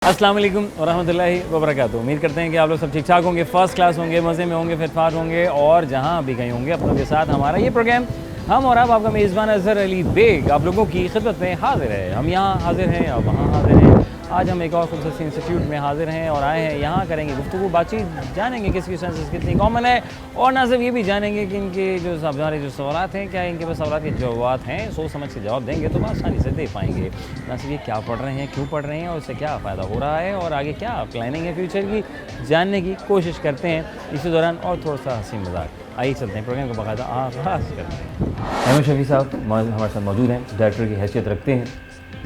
अस्सलाम वालेकुम वरहमतुल्लाहि वबरकातुहू। उम्मीद करते हैं कि आप लोग सब ठीक ठाक होंगे, फ़र्स्ट क्लास होंगे, मज़े में होंगे, फिटफाट होंगे और जहाँ भी कहीं होंगे अपनों के साथ। हमारा ये प्रोग्राम हम और आपका मेज़बान अज़हर अली बेग आप लोगों की खिदमत में हाजिर है। हम यहाँ हाजिर हैं और वहाँ हाजिर हैं। आज हम एक और खूबसूरत इंस्टीट्यूट में हाजिर हैं और आए हैं, यहाँ करेंगे गुफ्तगू, बातचीत, जानेंगे किसकी सेंसेस कितनी कॉमन है और ना सिर्फ ये भी जानेंगे कि इनके जो हमारे जो सवालात हैं, क्या इनके पास सवालात के जवाब हैं, सोच समझ के जवाब देंगे तो आसानी से दे पाएंगे। ना सिर्फ ये क्या पढ़ रहे हैं, क्यों पढ़ रहे हैं और इससे क्या फ़ायदा हो रहा है और आगे क्या प्लानिंग है फ्यूचर की, जानने की कोशिश करते हैं इसी दौरान और थोड़ा सा हंसी मजाक। आइए चलते हैं, प्रोग्राम को बाकायदा आगाज़ करते हैं। अहमद शफी साहब हमारे साथ मौजूद हैं, डायरेक्टर की हैसियत रखते हैं।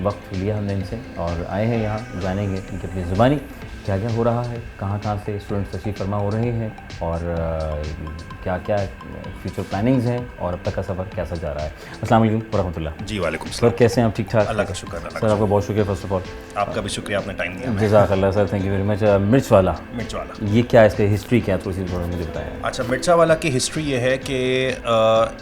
वक्त लिया हमने इनसे और आए हैं यहाँ, जानेंगे इनकी अपनी ज़ुबानी क्या क्या हो रहा है, कहाँ से स्टूडेंट्स तशरीफ़ फरमा हो रहे हैं और क्या क्या फ्यूचर प्लानिंग्स हैं और अब तक का सफ़र कैसा जा रहा है। अस्सलाम वालेकुम वरहमतुल्लाह। जी वालेकुम सर, कैसे हैं आप? ठीक ठाक, अल्लाह का शुक्र। सर आपका बहुत शुक्रिया फ़र्स्ट ऑफ ऑल। आपका भी शुक्रिया, आपने टाइम दिया। जज़ाकल्लाह sir, thank you very much. मिर्च वाला ये क्या है, इसका हिस्ट्री क्या है, थोड़ी सी थोड़ा मुझे बताया। अच्छा, मिर्चा वाला की हिस्ट्री ये है कि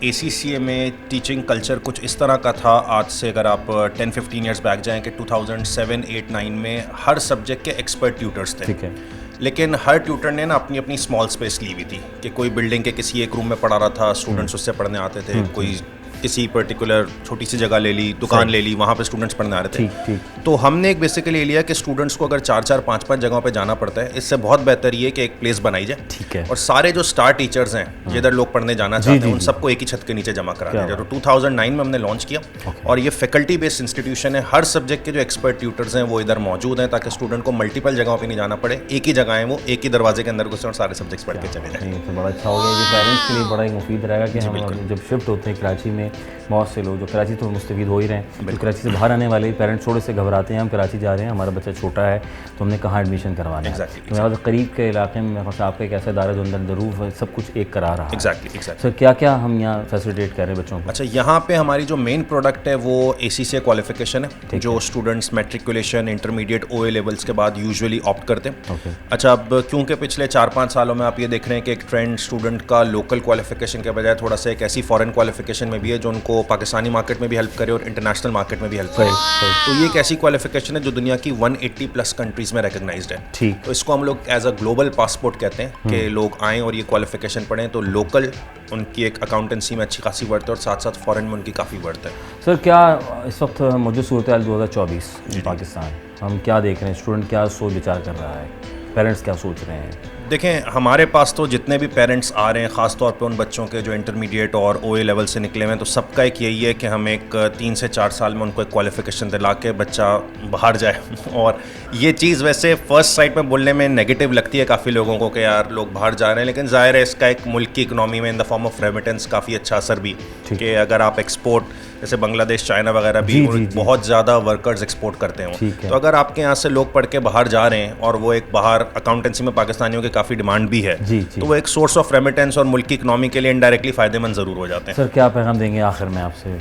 ACCA में टीचिंग कल्चर कुछ इस तरह का था। आज से अगर आप 10-15 ईयर्स बैक जाएँ कि 2007, 8, 9 में हर सब्जेक्ट के एक्सपर्ट ट्यूटर्स थे। ठीक है। लेकिन हर ट्यूटर ने ना अपनी अपनी स्मॉल स्पेस ली हुई थी कि कोई बिल्डिंग के किसी एक रूम में पढ़ा रहा था, स्टूडेंट्स उससे पढ़ने आते थे, कोई किसी पर्टिकुलर छोटी सी जगह ले ली, दुकान ले ली, वहाँ पे स्टूडेंट्स पढ़ने आ रहे थे। तो हमने एक बेसिकली लिया कि स्टूडेंट्स को अगर 4-4, 5-5 जगहों पे जाना पड़ता है, इससे बहुत बेहतर ये कि एक प्लेस बनाई जाए। ठीक है। और सारे जो स्टार टीचर्स हैं जिधर लोग पढ़ने जाना चाहते हैं उन सबको एक ही छत के नीचे जमा करा दिया जाए। तो 2009 में हमने लॉन्च किया और ये फैकल्टी बेस्ड इंस्टीट्यूशन है। हर सब्जेक्ट के जो एक्सपर्ट ट्यूटर्स हैं वो इधर मौजूद हैं ताकि स्टूडेंट को मल्टीपल जगहों पर नहीं जाना पड़े, एक ही जगह है, वो एक ही दरवाजे के अंदर घुसे और सारे सब्जेक्ट्स पढ़ के चले जाएं। तो बड़ा अच्छा हो गया, ये पेरेंट्स के लिए बड़ा ही मुफीद रहेगा कि हम जब शिफ्ट होते हैं कराची में, बहुत से लोग जो कराची तो मुस्तफीद हो ही रहे हैं, तो कराची से बाहर आने वाले पेरेंट्स थोड़े से घबराते हैं, हम कराची जा रहे हैं, हमारा बच्चा छोटा है तो हमने कहाँ एडमिशन करवाना है। तो मेरा करीब के इलाके में आपका एक ऐसा इदारा जो अंदर ज़रूर सब कुछ एक करा रहा है। एग्जैक्टली। सर क्या क्या हम यहाँ फैसिलिटेट कर रहे हैं बच्चों को? अच्छा, यहाँ पे हमारी जो मेन प्रोडक्ट है वो ACCA क्वालिफिकेशन है, जो students matriculation, intermediate, OA levels के बाद यूजुअली ऑप्ट करते हैं। अच्छा, अब क्योंकि पिछले 4-5 सालों में आप ये देख रहे हैं कि एक ट्रेंड स्टूडेंट का लोकल क्वालिफिकेशन के बजाय थोड़ा सा एक ऐसी फॉरेन क्वालिफिकेशन में भी है जो उनको पाकिस्तानी मार्केट में भी हेल्प करे और इंटरनेशनल मार्केट में भी हेल्प करे। तो ये एक ऐसी क्वालिफिकेशन है जो दुनिया की 180+ कंट्रीज में रिकग्नाइज्ड है। ठीक। तो इसको हम लोग एज अ ग्लोबल पासपोर्ट कहते हैं कि लोग आएँ और ये क्वालिफिकेशन पढ़ें, तो लोकल उनकी एक अकाउंटेंसी में अच्छी खासी वर्थ है और साथ साथ फॉरेन में उनकी काफ़ी वर्थ है। सर क्या इस वक्त मौजूद सूरत हाल 2024 पाकिस्तान, हम क्या देख रहे हैं, स्टूडेंट क्या सोच विचार कर रहा है, पेरेंट्स क्या सोच रहे हैं? देखें, हमारे पास तो जितने भी पेरेंट्स आ रहे हैं, ख़ास तौर पे उन बच्चों के जो इंटरमीडिएट और OA लेवल से निकले हुए हैं, तो सबका एक यही है कि हम एक 3 से 4 साल में उनको एक क्वालिफिकेशन दिला के बच्चा बाहर जाए। और ये चीज़ वैसे फ़र्स्ट साइड में बोलने में नेगेटिव लगती है काफ़ी लोगों को कि यार लोग बाहर जा रहे हैं, लेकिन ज़ाहिर है इसका एक मुल्क की इकनॉमी में in the form of remittance काफ़ी अच्छा असर भी कि अगर आप एक्सपोर्ट, जैसे बांग्लादेश, चाइना वगैरह भी बहुत ज़्यादा वर्कर्स एक्सपोर्ट करते हैं, तो अगर आपके यहाँ से लोग पढ़ के बाहर जा रहे हैं और वो एक बाहर अकाउंटेंसी में पाकिस्तानियों की काफ़ी डिमांड भी है, तो वो एक सोर्स ऑफ रेमिटेंस और मुल्क की इकनॉमी के लिए इनडायरेक्टली फ़ायदेमंद ज़रूर हो जाते हैं। सर क्या पैगाम देंगे आखिर में आपसे?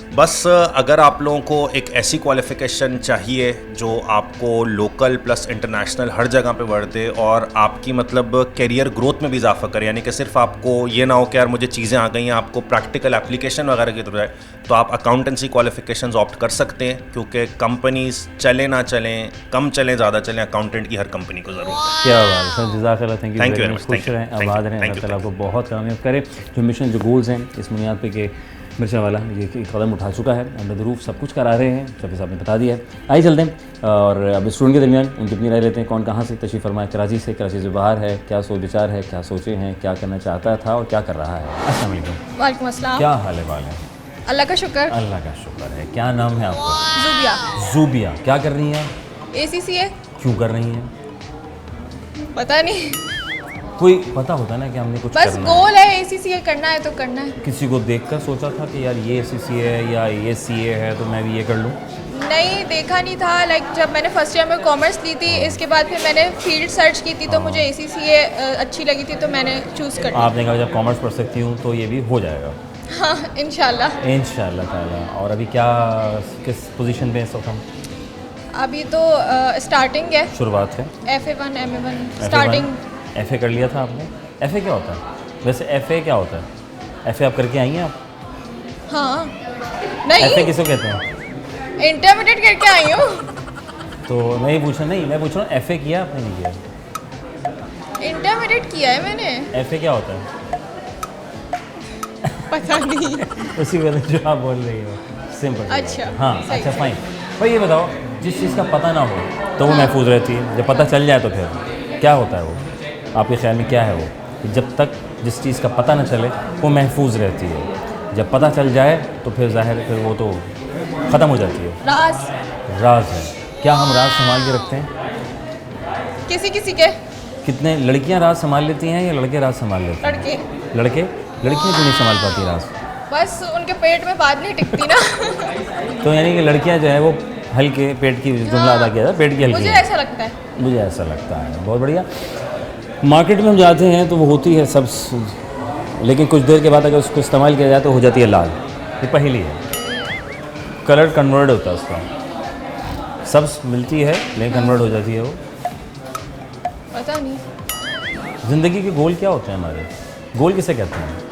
बस अगर आप लोगों को एक ऐसी क्वालिफिकेशन चाहिए जो आपको लोकल प्लस इंटरनेशनल हर जगह पे वर्थ दे और आपकी मतलब कैरियर ग्रोथ में भी इजाफा करे, यानी कि सिर्फ आपको ये ना हो कि यार मुझे चीज़ें आ गई हैं, आपको प्रैक्टिकल एप्लीकेशन वगैरह की तरफ जाए, तो आप अकाउंटेंसी क्वालिफिकेशंस ऑप्ट कर सकते हैं, क्योंकि कंपनीज चले ना चलें, कम चलें, ज़्यादा चलें, अकाउंटेंट की हर कंपनी को ज़रूरत है। क्या बात है सर, जज़ाकल्लाह, थैंक यू वेरी मच। खुश रहें, आबाद रहें, अल्लाह ताला आपको बहुत कामयाब करे। जो मिशन, जो गोल्स हैं, इस बुनियाद पे कि मिर्चा वाला ये कदम उठा चुका है, अंडर द रूफ सब कुछ करा रहे हैं, शफी साहब ने बता दिया है। आइए चलते हैं और अब स्टूडेंट के दरमियान उनकी अपनी राय लेते हैं, कौन कहाँ से तशरीफ़ फरमा है, कराची से, कराची से बाहर है, क्या सोच विचार है, क्या सोचे हैं, क्या करना चाहता था और क्या कर रहा है। अस्सलाम वालेकुम। वालेकुम अस्सलाम। क्या हाल है? अल्लाह का शुक्र। अल्लाह का शुक्र है। क्या नाम है आपका? ज़ुबिया। ज़ुबिया, क्या कर रही हैं? ACCA। क्यों कर रही हैं? पता नहीं, कोई पता होता ना कि हमने कुछ बस गोल है ACCA करना है तो करना है। किसी को देखकर सोचा था कि यार ये ACCA है या ये CA है तो मैं भी ये कर लूँ? नहीं, देखा नहीं था। लाइक जब मैंने फर्स्ट ईयर में कॉमर्स ली थी, इसके बाद फिर मैंने फील्ड सर्च की थी तो मुझे ACCA अच्छी लगी थी तो मैंने चूज़ कर लिया। आपने कहा जब कॉमर्स पढ़ सकती हूँ तो ये भी हो जाएगा। हाँ, इंशाल्लाह ताला। और अभी क्या, किस पोजीशन पे इस वक्त हम? अभी तो स्टार्टिंग है, शुरुआत है। FA1 MA1 starting. FA कर लिया था आपने? FA क्या होता है वैसे? FA क्या होता है? FA आप करके आई हैं आप? हाँ, नहीं, FA किसको कहते हैं? इंटरमीडिएट करके आई हूँ। तो मैं ये पूछ रहा हूँ FA किया आपने नहीं किया? इंटरमीडिएट किया है मैंने। FA क्या होता है? पता नहीं। उसी वजह जो आप बोल रही हो सिंपल। अच्छा, हाँ सही अच्छा है। फाइन। भाई ये बताओ, जिस चीज़ का पता ना हो तो वो महफूज रहती है, जब पता चल जाए तो फिर क्या होता है वो? आपके ख्याल में क्या है वो कि जब तक जिस चीज़ का पता ना चले वो महफूज रहती है, जब पता चल जाए तो फिर ज़ाहिर फिर वो तो ख़त्म हो जाती है? राज। राज है। क्या हम राज संभाल के रखते हैं? किसी किसी के। कितने लड़कियां राज संभाल लेती हैं या लड़के राज संभाल लेते लड़के। हैं? लड़कियां क्यों नहीं संभाल पाती राज? बस उनके पेट में बात नहीं टिकती ना। तो यानी कि लड़कियां जो है वो हल्के पेट की जुमला अदा किया था, पेट की हल्की मुझे है। ऐसा लगता है। मुझे ऐसा लगता है। बहुत बढ़िया। मार्केट में हम जाते हैं तो वो होती है सब, लेकिन कुछ देर के बाद अगर उसको इस्तेमाल किया जाए तो हो जाती है लाल। ये पहली है, कलर कन्वर्ट होता है उसका। सब मिलती है लेकिन कन्वर्ट हो जाती है वो। पता नहीं, ज़िंदगी के गोल क्या होते हैं हमारे? गोल किसे कहते हैं?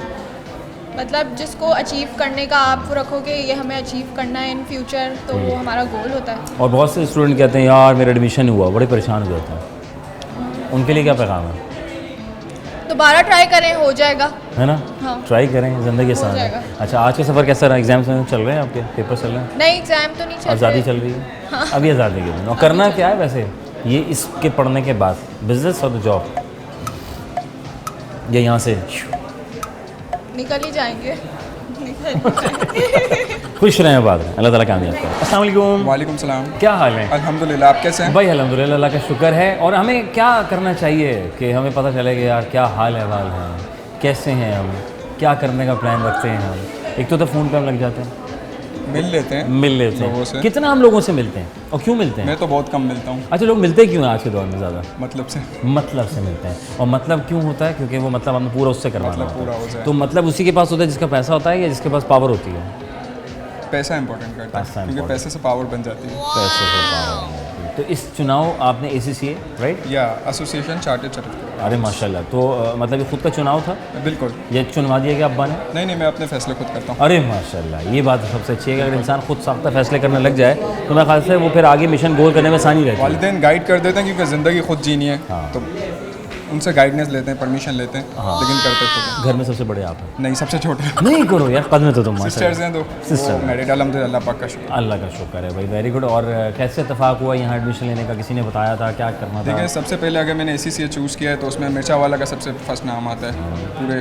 मतलब जिसको अचीव करने का आप रखोगे, ये हमें अचीव करना है इन फ्यूचर, तो वो हमारा गोल होता है। और बहुत से स्टूडेंट कहते हैं यार मेरा एडमिशन हुआ, बड़े परेशान हो जाते हैं। उनके लिए क्या पैगाम है? दोबारा ट्राई करें, हो जाएगा। है ना? हाँ। ट्राई करें, ज़िंदगी आसान है। जाएगा। अच्छा, आज का सफ़र कैसा रहा? एग्जाम्स चल रहे हैं आपके? पेपर चल रहे हैं? नहीं, एग्जाम तो नहीं चल आज़ादी रहे। चल रही है? अभी आज़ादी के दिन। और करना क्या है वैसे ये इसके पढ़ने के बाद? बिजनेस और जॉब? ये यहाँ से निकल ही जाएंगे। खुश रहें बाद में, अल्लाह ताला कामयाब करे। अस्सलाम वालेकुम। वालेकुम सलाम। क्या हाल है? अल्हम्दुलिल्लाह, आप कैसे हैं? भाई अल्हम्दुलिल्लाह, अल्लाह का शुक्र है। और हमें क्या करना चाहिए कि हमें पता चले कि यार क्या हाल अहवाल है, कैसे हैं हम, क्या करने का प्लान रखते हैं हम? एक तो फ़ोन पे हम लग जाते हैं, मिल लेते हैं लोगों हैं। से। कितना हम लोगों से मिलते हैं और क्यों मिलते हैं? मैं तो बहुत कम मिलता हूँ, अच्छा, लोग मिलते क्यों हैं आज के दौर में ज़्यादा? मतलब से। मतलब से मिलते हैं। और मतलब क्यों होता है? क्योंकि वो मतलब हमने पूरा उससे करवाना मतलब होता पूरा है। हो जाए। तो मतलब उसी के पास होता है जिसका पैसा होता है या जिसके पास पावर होती है? पैसा इंपॉर्टेंट करता पैसा है, क्योंकि important। पैसे से पावर बन जाती है। पैसे से पावर होती है। तो इस चुनाव आपने ACCA राइट? या एसोसिएशन चार्टेड चैरिटेबल। अरे माशाल्लाह। तो मतलब ये खुद का चुनाव था? बिल्कुल। ये चुनवा दिया गया अब्बा ने? नहीं, मैं अपने फैसले खुद करता हूँ। अरे माशाल्लाह, ये बात सबसे अच्छी है कि अगर इंसान खुद साख्ता फैसले करने लग जाए तो मेरे ख्याल से वो फिर आगे मिशन गोल करने में आसानी रहती है। वालिदैन गाइड कर देते हैं क्योंकि ज़िंदगी खुद जीनी है, हाँ। तो उनसे गाइडेंस लेते हैं, परमिशन लेते हैं, लेकिन करते खुद हैं। घर में सबसे बड़े आप हैं? नहीं, सबसे छोटे नहीं करो यार, कद में तो तुम सिस्टर्स हैं, तो Sister। मैरिड, अल्हम्दुलिल्लाह, पाक का शुक्र। अल्लाह का शुक्र है भाई, वेरी गुड। और कैसे इत्तेफाक हुआ यहाँ एडमिशन लेने का? किसी ने बताया था? क्या करना था? देखिए, सबसे पहले अगर मैंने ACCA चूज़ किया है तो उसमें मिर्चा वाला का सबसे फर्स्ट नाम आता है, पूरे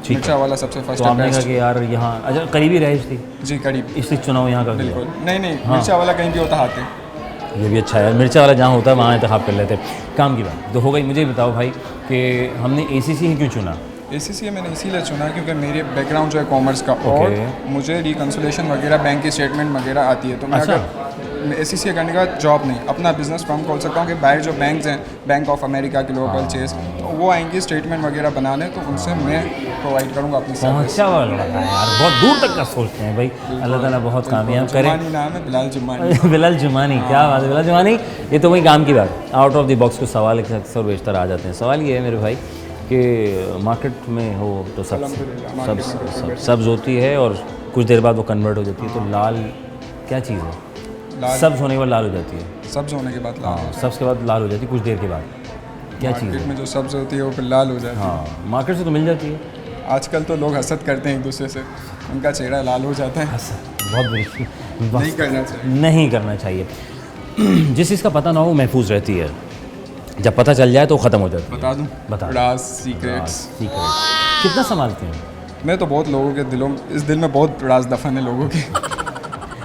ठीक मिर्चा वाला सबसे तो फर्स्ट आपने है। कहा कि यार यहाँ अच्छा करीबी रहीश थी जी, करीब, इसलिए चुनाव यहाँ का किया। बिल्कुल। नहीं, मिर्चा वाला कहीं भी होता हाथ है। ये भी अच्छा है, मिर्चा वाला जहाँ होता है वहाँ इंतखाब कर लेते। काम की बात तो हो गई। मुझे बताओ भाई कि हमने ACCA ही क्यों चुना? ACCA मैंने इसीलिए चुना क्योंकि मेरे बैकग्राउंड जो है कॉमर्स का, और मुझे रिकन्सुलेशन वगैरह, बैंक की स्टेटमेंट वगैरह आती है, तो मैं अच्छा। अगर ACCA करने के बाद जॉब नहीं, अपना बिजनेस फर्म खोल सकता हूँ कि बाहर जो बैंक्स हैं, Bank of America, global Chase, तो वो आएंगी स्टेटमेंट वगैरह बनाने, तो उनसे मैं प्रोवाइड करूँगा अपनी सर्विस। पहुँचा वाला लड़का है यार, बहुत दूर तक का सोचते हैं भाई। अल्लाह ताला बहुत कामयाब करे। जुमानी नाम है, बिलाल जुमानी। बिलाल जुमानी, क्या बात है बिलाल जुमानी। ये तो वही काम की बात, आउट ऑफ द बॉक्स कुछ सवाल अक्सर बेशतर आ जाते हैं। सवाल ये है मेरे भाई कि मार्केट में हो तो सब्ज़ होती है और कुछ देर बाद वो कन्वर्ट हो जाती है, तो लाल क्या चीज़ है? लाल, सब्ज़ होने के बाद लाल हो जाती है। सब्ज होने के बाद लाल, हाँ, सब्ज़ के बाद लाल हो जाती है कुछ देर के बाद। क्या चीज़ मार्केट है? में जो सब्ज होती है वो फिर लाल हो जाती है। हाँ, मार्केट से तो मिल जाती है। आजकल तो लोग हसद करते हैं एक दूसरे से, उनका चेहरा लाल हो जाता है। बहुत बुरी नहीं करना चाहिए। नहीं करना चाहिए। जिस चीज़ का पता ना हो वो महफूज रहती है, जब पता चल जाए तो ख़त्म हो जाती है। बता दूं? बता। राज, सीक्रेट्स। सीक्रेट कितना संभालते हैं? मैं तो बहुत लोगों के दिलों, इस दिल में बहुत राज दफन है लोगों के।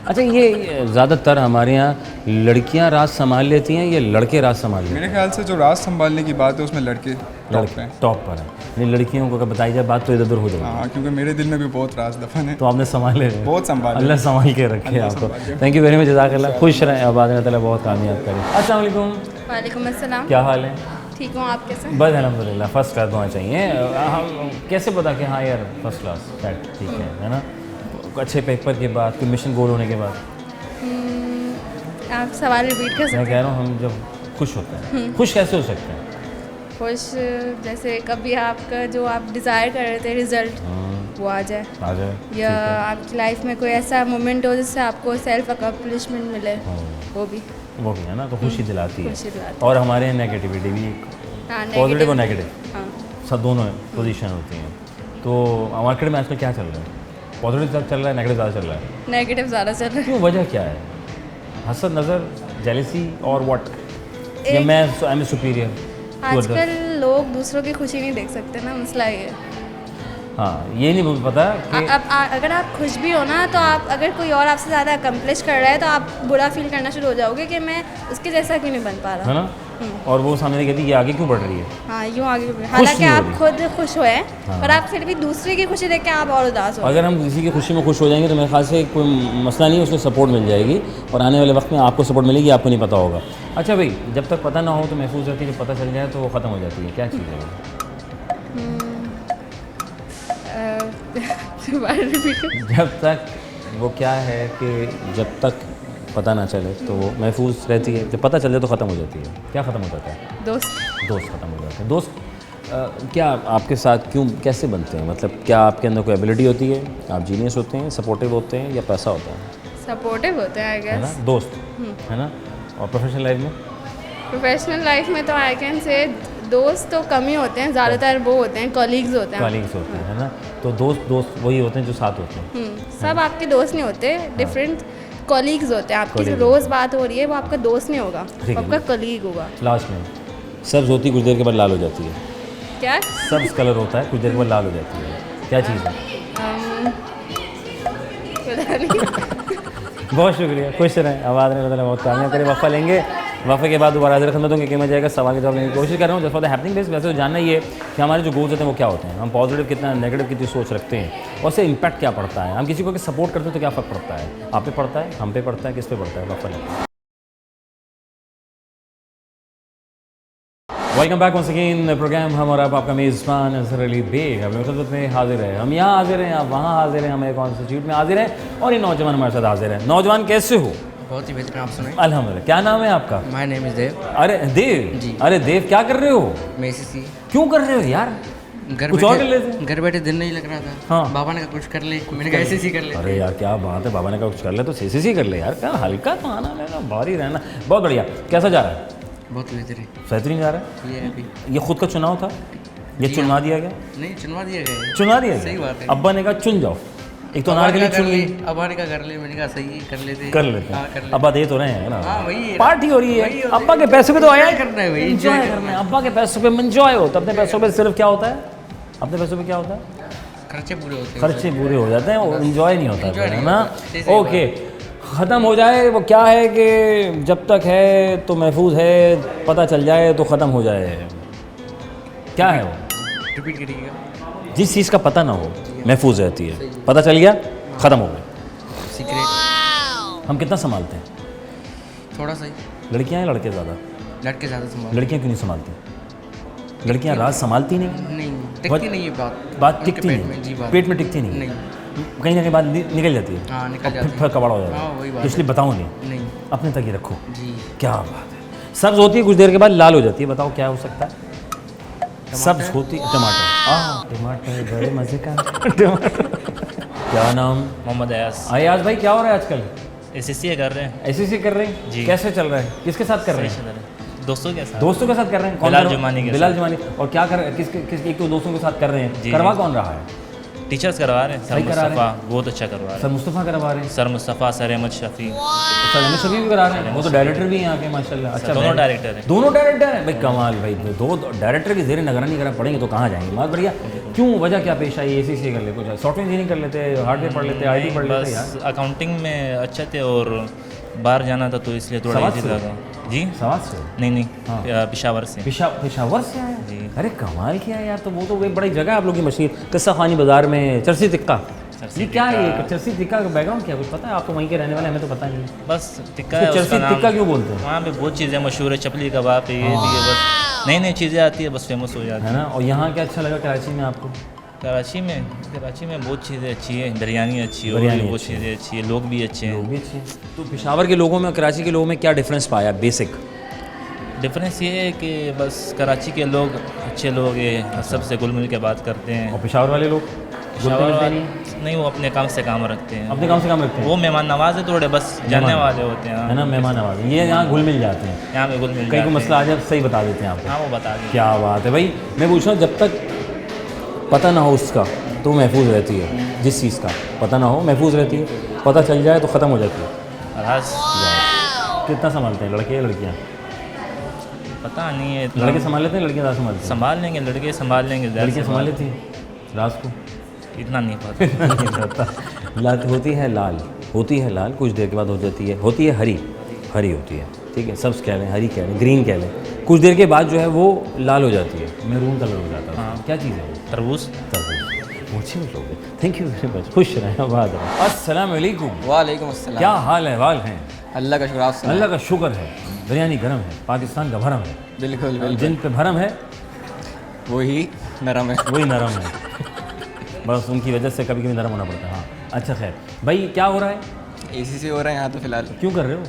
अच्छा, ये ज़्यादातर हमारे यहाँ लड़कियाँ राज संभाल लेती हैं या लड़के राज संभाल लेते हैं? मेरे ख्याल से जो राज संभालने की बात है उसमें लड़के टॉप पे हैं। टॉप पर है, यानी लड़कियों को अगर बताई जाए बात तो इधर उधर हो जाएगी। हाँ, क्योंकि मेरे दिल में भी बहुत राज दफन है। तो आपने संभाले, बहुत संभाले। अल्लाह संभाल के रखे आपको। थैंक यू वेरी मच, जज़ाकल्लाह। खुश रहें, आबाद में ताला बहुत कामयाब करें। अस्सलाम वालेकुम। वालेकुम अस्सलाम। क्या हाल है? ठीक हूँ, आप कैसे? बस अल्हम्दुलिल्लाह, फर्स्ट क्लास होना चाहिए। हम कैसे पता कि हाँ यार फर्स्ट क्लास ठीक है ना? अच्छे पेपर के बाद, कोई मिशन गोल होने के बाद? आप सवाल रिपीट कर मैं सकते कह रहा हूँ हम जब खुश होते हैं, खुश कैसे हो सकते हैं? खुश जैसे कभी आपका जो आप डिज़ायर कर रहे थे रिजल्ट वो आ जाए, आ जाए, या ठीक है। आपकी लाइफ में कोई ऐसा मोमेंट हो जिससे आपको सेल्फ अकम्पलिशमेंट मिले, वो भी है ना, तो खुशी दिलाती है। खुशी दिलाती और हमारे यहाँ नेगेटिविटी भी हाँ, पॉजिटिव और नेगेटिव हाँ। सब दोनों पोजीशन होती हैं। तो मार्केट में आजकल क्या चल रहा है? पॉजिटिव चल रहा है, नेगेटिव ज़्यादा चल रहा है? नेगेटिव ज़्यादा चल रहा है। क्यों, वजह क्या है? हसद, नज़र, जेलसी और व्हाट? या मैं आई एम सुपीरियर? आजकल लोग दूसरों की खुशी नहीं देख सकते ना, मसला ये है। हाँ, ये नहीं पता कि अगर आप खुश भी हो ना, तो आप अगर कोई और आपसे ज़्यादा अकम्पलिश कर रहा है तो आप बुरा फील करना शुरू हो जाओगे कि मैं उसके जैसा क्यों नहीं बन पा है रहा। ना, और वो सामने कहती है कि आगे क्यों बढ़ रही है। हाँ, यूँ आगे हालांकि नहीं हो आप रही। खुद खुश हुए हैं, हाँ। पर आप फिर भी दूसरे की खुशी देख के आप और उदास हो। अगर हम किसी की खुशी में खुश हो जाएंगे तो मेरे ख्याल से कोई मसला नहीं, उसमें सपोर्ट मिल जाएगी और आने वाले वक्त में आपको सपोर्ट मिलेगी, आपको नहीं पता होगा। अच्छा भाई, जब तक पता ना हो तो महफूज रहती है, जब पता चल जाए तो वो ख़त्म हो जाती है, क्या चीज़ है वो? जब तक वो क्या है कि जब तक पता ना चले तो वो महफूज रहती है, जब पता चल जाए तो ख़त्म हो जाती है। क्या ख़त्म हो जाता है? दोस्त ख़त्म हो जाते हैं। दोस्त क्या आपके साथ क्यों, कैसे बनते हैं? मतलब क्या आपके अंदर कोई एबिलिटी होती है, आप जीनियस होते हैं, सपोर्टिव होते हैं, या पैसा होता है? सपोर्टिव होते हैं आई है ना, गेस। दोस्त, है ना। और प्रोफेशनल लाइफ में? प्रोफेशनल लाइफ में तो आई कैन से दोस्त तो कम ही होते हैं, ज़्यादातर वो होते हैं कॉलीग्स होते हैं। कॉलीग्स होते हैं, है ना। तो दोस्त वही होते हैं जो साथ होते हैं। सब आपके दोस्त नहीं होते, डिफरेंट कॉलीग्स होते हैं। आपकी जो Colleagues रोज़ बात हो रही है वो आपका दोस्त नहीं होगा, ठीक वो है। आपका कलीग होगा। लास्ट में सब्ज़ होती है, कुछ देर के बाद लाल हो जाती है। क्या? सब्ज़ कलर होता है, कुछ देर के बाद लाल हो जाती है, क्या चीज़ है? पता नहीं। बहुत शुक्रिया, खुश रहें, आवाज़ नहीं बदला, बहुत कामयाब करें। वफ़ा लेंगे, वफ़े के बाद दोबारा हाजिर खिदमत होंगे, किया जाएगा, सवाल के जवाब लेने की कोशिश कर रहा हूँ। Just for the happening base, वैसे तो जानना ही है कि हमारे जो गोल्स होते हैं वो क्या होते हैं, हम पॉजिटिव कितना, नेगेटिव कितनी सोच रखते हैं, और उससे इम्पैक्ट क्या पड़ता है। हम किसी को सपोर्ट करते हैं तो क्या फ़र्क पड़ता है? आप पे पड़ता है, हम पे पड़ता है, किस पे पड़ता है? वफ़ा लेंगे। Welcome back once again programme हम और आपका मेज़बान अज़हर अली बेग अपने खिदमत में हाजिर है। हम यहाँ हाजिर हैं, आप वहाँ हाजिर हैं, हम एक इंस्टीट्यूट में हाजिर हैं, और ये नौजवान हमारे साथ हाजिर हैं। नौजवान कैसे हो? बहुत ही बेहतर, आप सुनाएं। अल्हम्दुलिल्लाह। क्या नाम है आपका? माय नेम इज़ देव। अरे देव जी। अरे देव, क्या कर रहे हो? मैं एसएससी क्यों कर रहे हो यार? घर कुछ और कर लेते। घर बैठे दिन नहीं लग रहा था। हाँ। बाबा ने कहा कुछ कर ले, मैंने कहा एसएससी कर ले। अरे यार क्या बात है, बाबा ने कहा कुछ कर ले तो सीसीसी कर ले यार। क्या हल्का तो आना लेना, भारी रहना। बहुत बढ़िया। कैसा जा रहा है? बहुत बेहतर है बेहतरीन जा रहा है। ये अभी। ये खुद का चुनाव था, ये जी चुनवा हाँ। दिया गया? नहीं, चुनवा दिया गया है। चुना दिया सही गया? बात है। अब्बा ने कहा चुन जाओ, एक तो अनार के लिए चुन ली, अब्बा ने कहा कर ले, मैंने कहा सही है, कर लेते कर लेते हाँ, हैं। कर ले। अब्बा दे तो रहे हैं ना, हाँ, वही है। पार्टी हो रही वही है, होता अब्बा है। के पैसे पे तो आया है, करना है भाई, एंजॉय enjoy करना है। अब्बा के पैसों पे एंजॉय होता है, अपने पैसों पे सिर्फ क्या होता है, अपने पैसों पे क्या होता है, खर्चे पूरे होते हैं। खर्चे पूरे हो जाते हैं, एंजॉय नहीं होता Enjoy है नहीं ना। होता। सही बात ओके, ख़त्म हो जाए वो क्या है कि जब तक है तो महफूज है, पता चल जाए तो ख़त्म हो जाए, क्या है वो? रिपीट करिएगा। जिस चीज़ का पता ना हो महफूज रहती है, पता चल गया ख़त्म हो गया। सीक्रेट हम कितना संभालते हैं? थोड़ा सा ही। लड़कियां या लड़के ज़्यादा? लड़के ज़्यादा संभाल। लड़कियां क्यों नहीं संभालती? लड़कियां राज संभालती नहीं, नहीं, टिकती नहीं है बात उनके टिकती पेट में, नहीं, जी बात। पेट में टिकती नहीं, नहीं। कहीं ना कहीं बात निकल जाती है। हाँ, निकल और जाती फिर कबाड़ हो जाता हाँ, है, वही बात तो इसलिए है। बताओ नहीं, नहीं। अपने तक ही रखो। जी। क्या बात है। सब्ज़ होती है, कुछ देर के बाद लाल हो जाती है, बताओ क्या हो सकता है? सब्ज़ होती, टमाटर। टमाटर बड़े मज़े का। टमाटर। क्या नाम? मोहम्मद अयास। अयाज भाई, क्या हो रहा है आजकल? एसएससी कर रहे हैं। ऐसे कर रहे हैं जी। कैसे चल रहा है? किसके साथ कर रहे हैं? सही चल रहा है। दोस्तों के साथ। दोस्तों के साथ कर रहे हैं? कौन बिलाल कर रहा है? जुमानी के बिलाल साथ। जुमानी। और क्या कर किस एक तो दोस्तों के साथ कर रहे हैं, जी, करवा जी। कौन रहा है? टीचर्स करवा रहे हैं। सर सही करा रहे मुस्तफ़ा बहुत अच्छा करवा रहे सर हैं। मुस्तफ़ा करवा रहे हैं, sir Mustafa, sir Ahmad Shafi. Sir Ahmad Shafi भी करा रहे हैं, वो तो डायरेक्टर भी हैं यहाँ के माशाल्लाह। अच्छा, दोनों डायरेक्टर हैं। दोनों डायरेक्टर हैं भाई, कमाल भाई। दो डायरेक्टर की ज़ेर निगरानी करना पड़ेंगे तो कहाँ जाएंगे? बहुत बढ़िया। क्यों, वजह क्या पेश आई? एसीसी कर ले, कुछ सॉफ्टवेयर इंजीनियरिंग कर लेते, हार्डवेयर पढ़ लेते, आईटी पढ़ लेते यार। बस अकाउंटिंग में अच्छे थे और बाहर जाना था तो इसलिए थोड़ा सवाद इजी से? लगा। जी सवाल से? नहीं हाँ। पेशावर से। पेशावर से आया? जी। अरे कमाल किया यार, तो वो तो एक बड़ी जगह है आप लोग की मशहूर किस्सा खानी बाजार में, चरसी टिक्का। चरसी ये क्या है? टिक्का। ये चरसी टिक्का का बैकग्राउंड क्या, कुछ पता है? आप तो वहीं के रहने वाले, हमें तो पता नहीं है। बस टिक्का तो है उसका चरसी नाम। टिक्का क्यों बोलते हैं? वहाँ पे बहुत चीज़ें मशहूर है, चपली कबाब है, ये भी है, बस नई नई चीज़ें आती है, बस फेमस हो जाती है है। ना। और यहाँ क्या अच्छा लगा कराची में आपको? कराची में बहुत चीज़ें अच्छी है, बिरयानी अच्छी है, बिरयानी और बहुत अच्छी है। चीज़ें अच्छी है, लोग भी अच्छे हैं। लोग भी अच्छे हैं। तो पेशावर के लोगों में और कराची के लोगों में क्या डिफरेंस पाया बेसिक? डिफरेंस ये है कि बस कराची के लोग अच्छे लोग हैं, सबसे घुल मिल के बात करते हैं। और पेशावर वाले लोग? घुलते मिलते नहीं नहीं, वो अपने काम से काम रखते हैं। अपने काम से काम रखते हैं वो मेहमान नवाज है, थोड़े बस जानने वाले होते हैं। है ना, मेहमान नवाज। ये यहाँ घुल मिल जाते हैं, यहाँ पे घुल मिल कहीं को जाते मसला आ जाए सही बता देते हैं आपको। हाँ, वो बता दें। क्या बात है भाई। मैं पूछ रहा हूँ, जब तक पता ना हो उसका तो महफूज रहती है, जिस चीज़ का पता ना हो महफूज रहती है, पता चल जाए तो ख़त्म हो जाती है। राज कितना संभालते हैं लड़के या लड़कियाँ? पता नहीं है इतना। लड़के संभाल लेते हैं, लड़कियाँ ज़्यादा संभालती हैं? संभाल लेंगे, लड़के संभाल लेंगे, लड़कियाँ संभाल लेती हैं राज को? इतना नहीं पता। लत होती है लाल, होती है लाल, कुछ देर के बाद हो जाती है, होती है हरी, हरी होती है, ठीक है, सब्ज़ कह लें, हरी कह लें, ग्रीन कह लें, कुछ देर के बाद जो है वो लाल हो जाती है, मैरून कलर हो जाता है। हाँ। क्या चीज़ है वो? तरबूज। मुझे लोग। थैंक यू वेरी मच, खुश रहें, बाद। अस्सलाम वालेकुम। वालेकुम अस्सलाम। क्या हाल है, वाल हैं? अल्लाह का शुक्र, आप सुनाएं। अल्लाह का शुक्र है। बिरयानी गर्म है, पाकिस्तान का भरम है, बिल्कुल बिल्कुल, जिन पे भरम है वही नरम है। वही नरम है। बस उनकी वजह से कभी कभी नरम होना पड़ता है। हाँ अच्छा, खैर भाई क्या हो रहा है? एसी से हो रहा है यहाँ तो फिलहाल। क्यों कर रहे हो?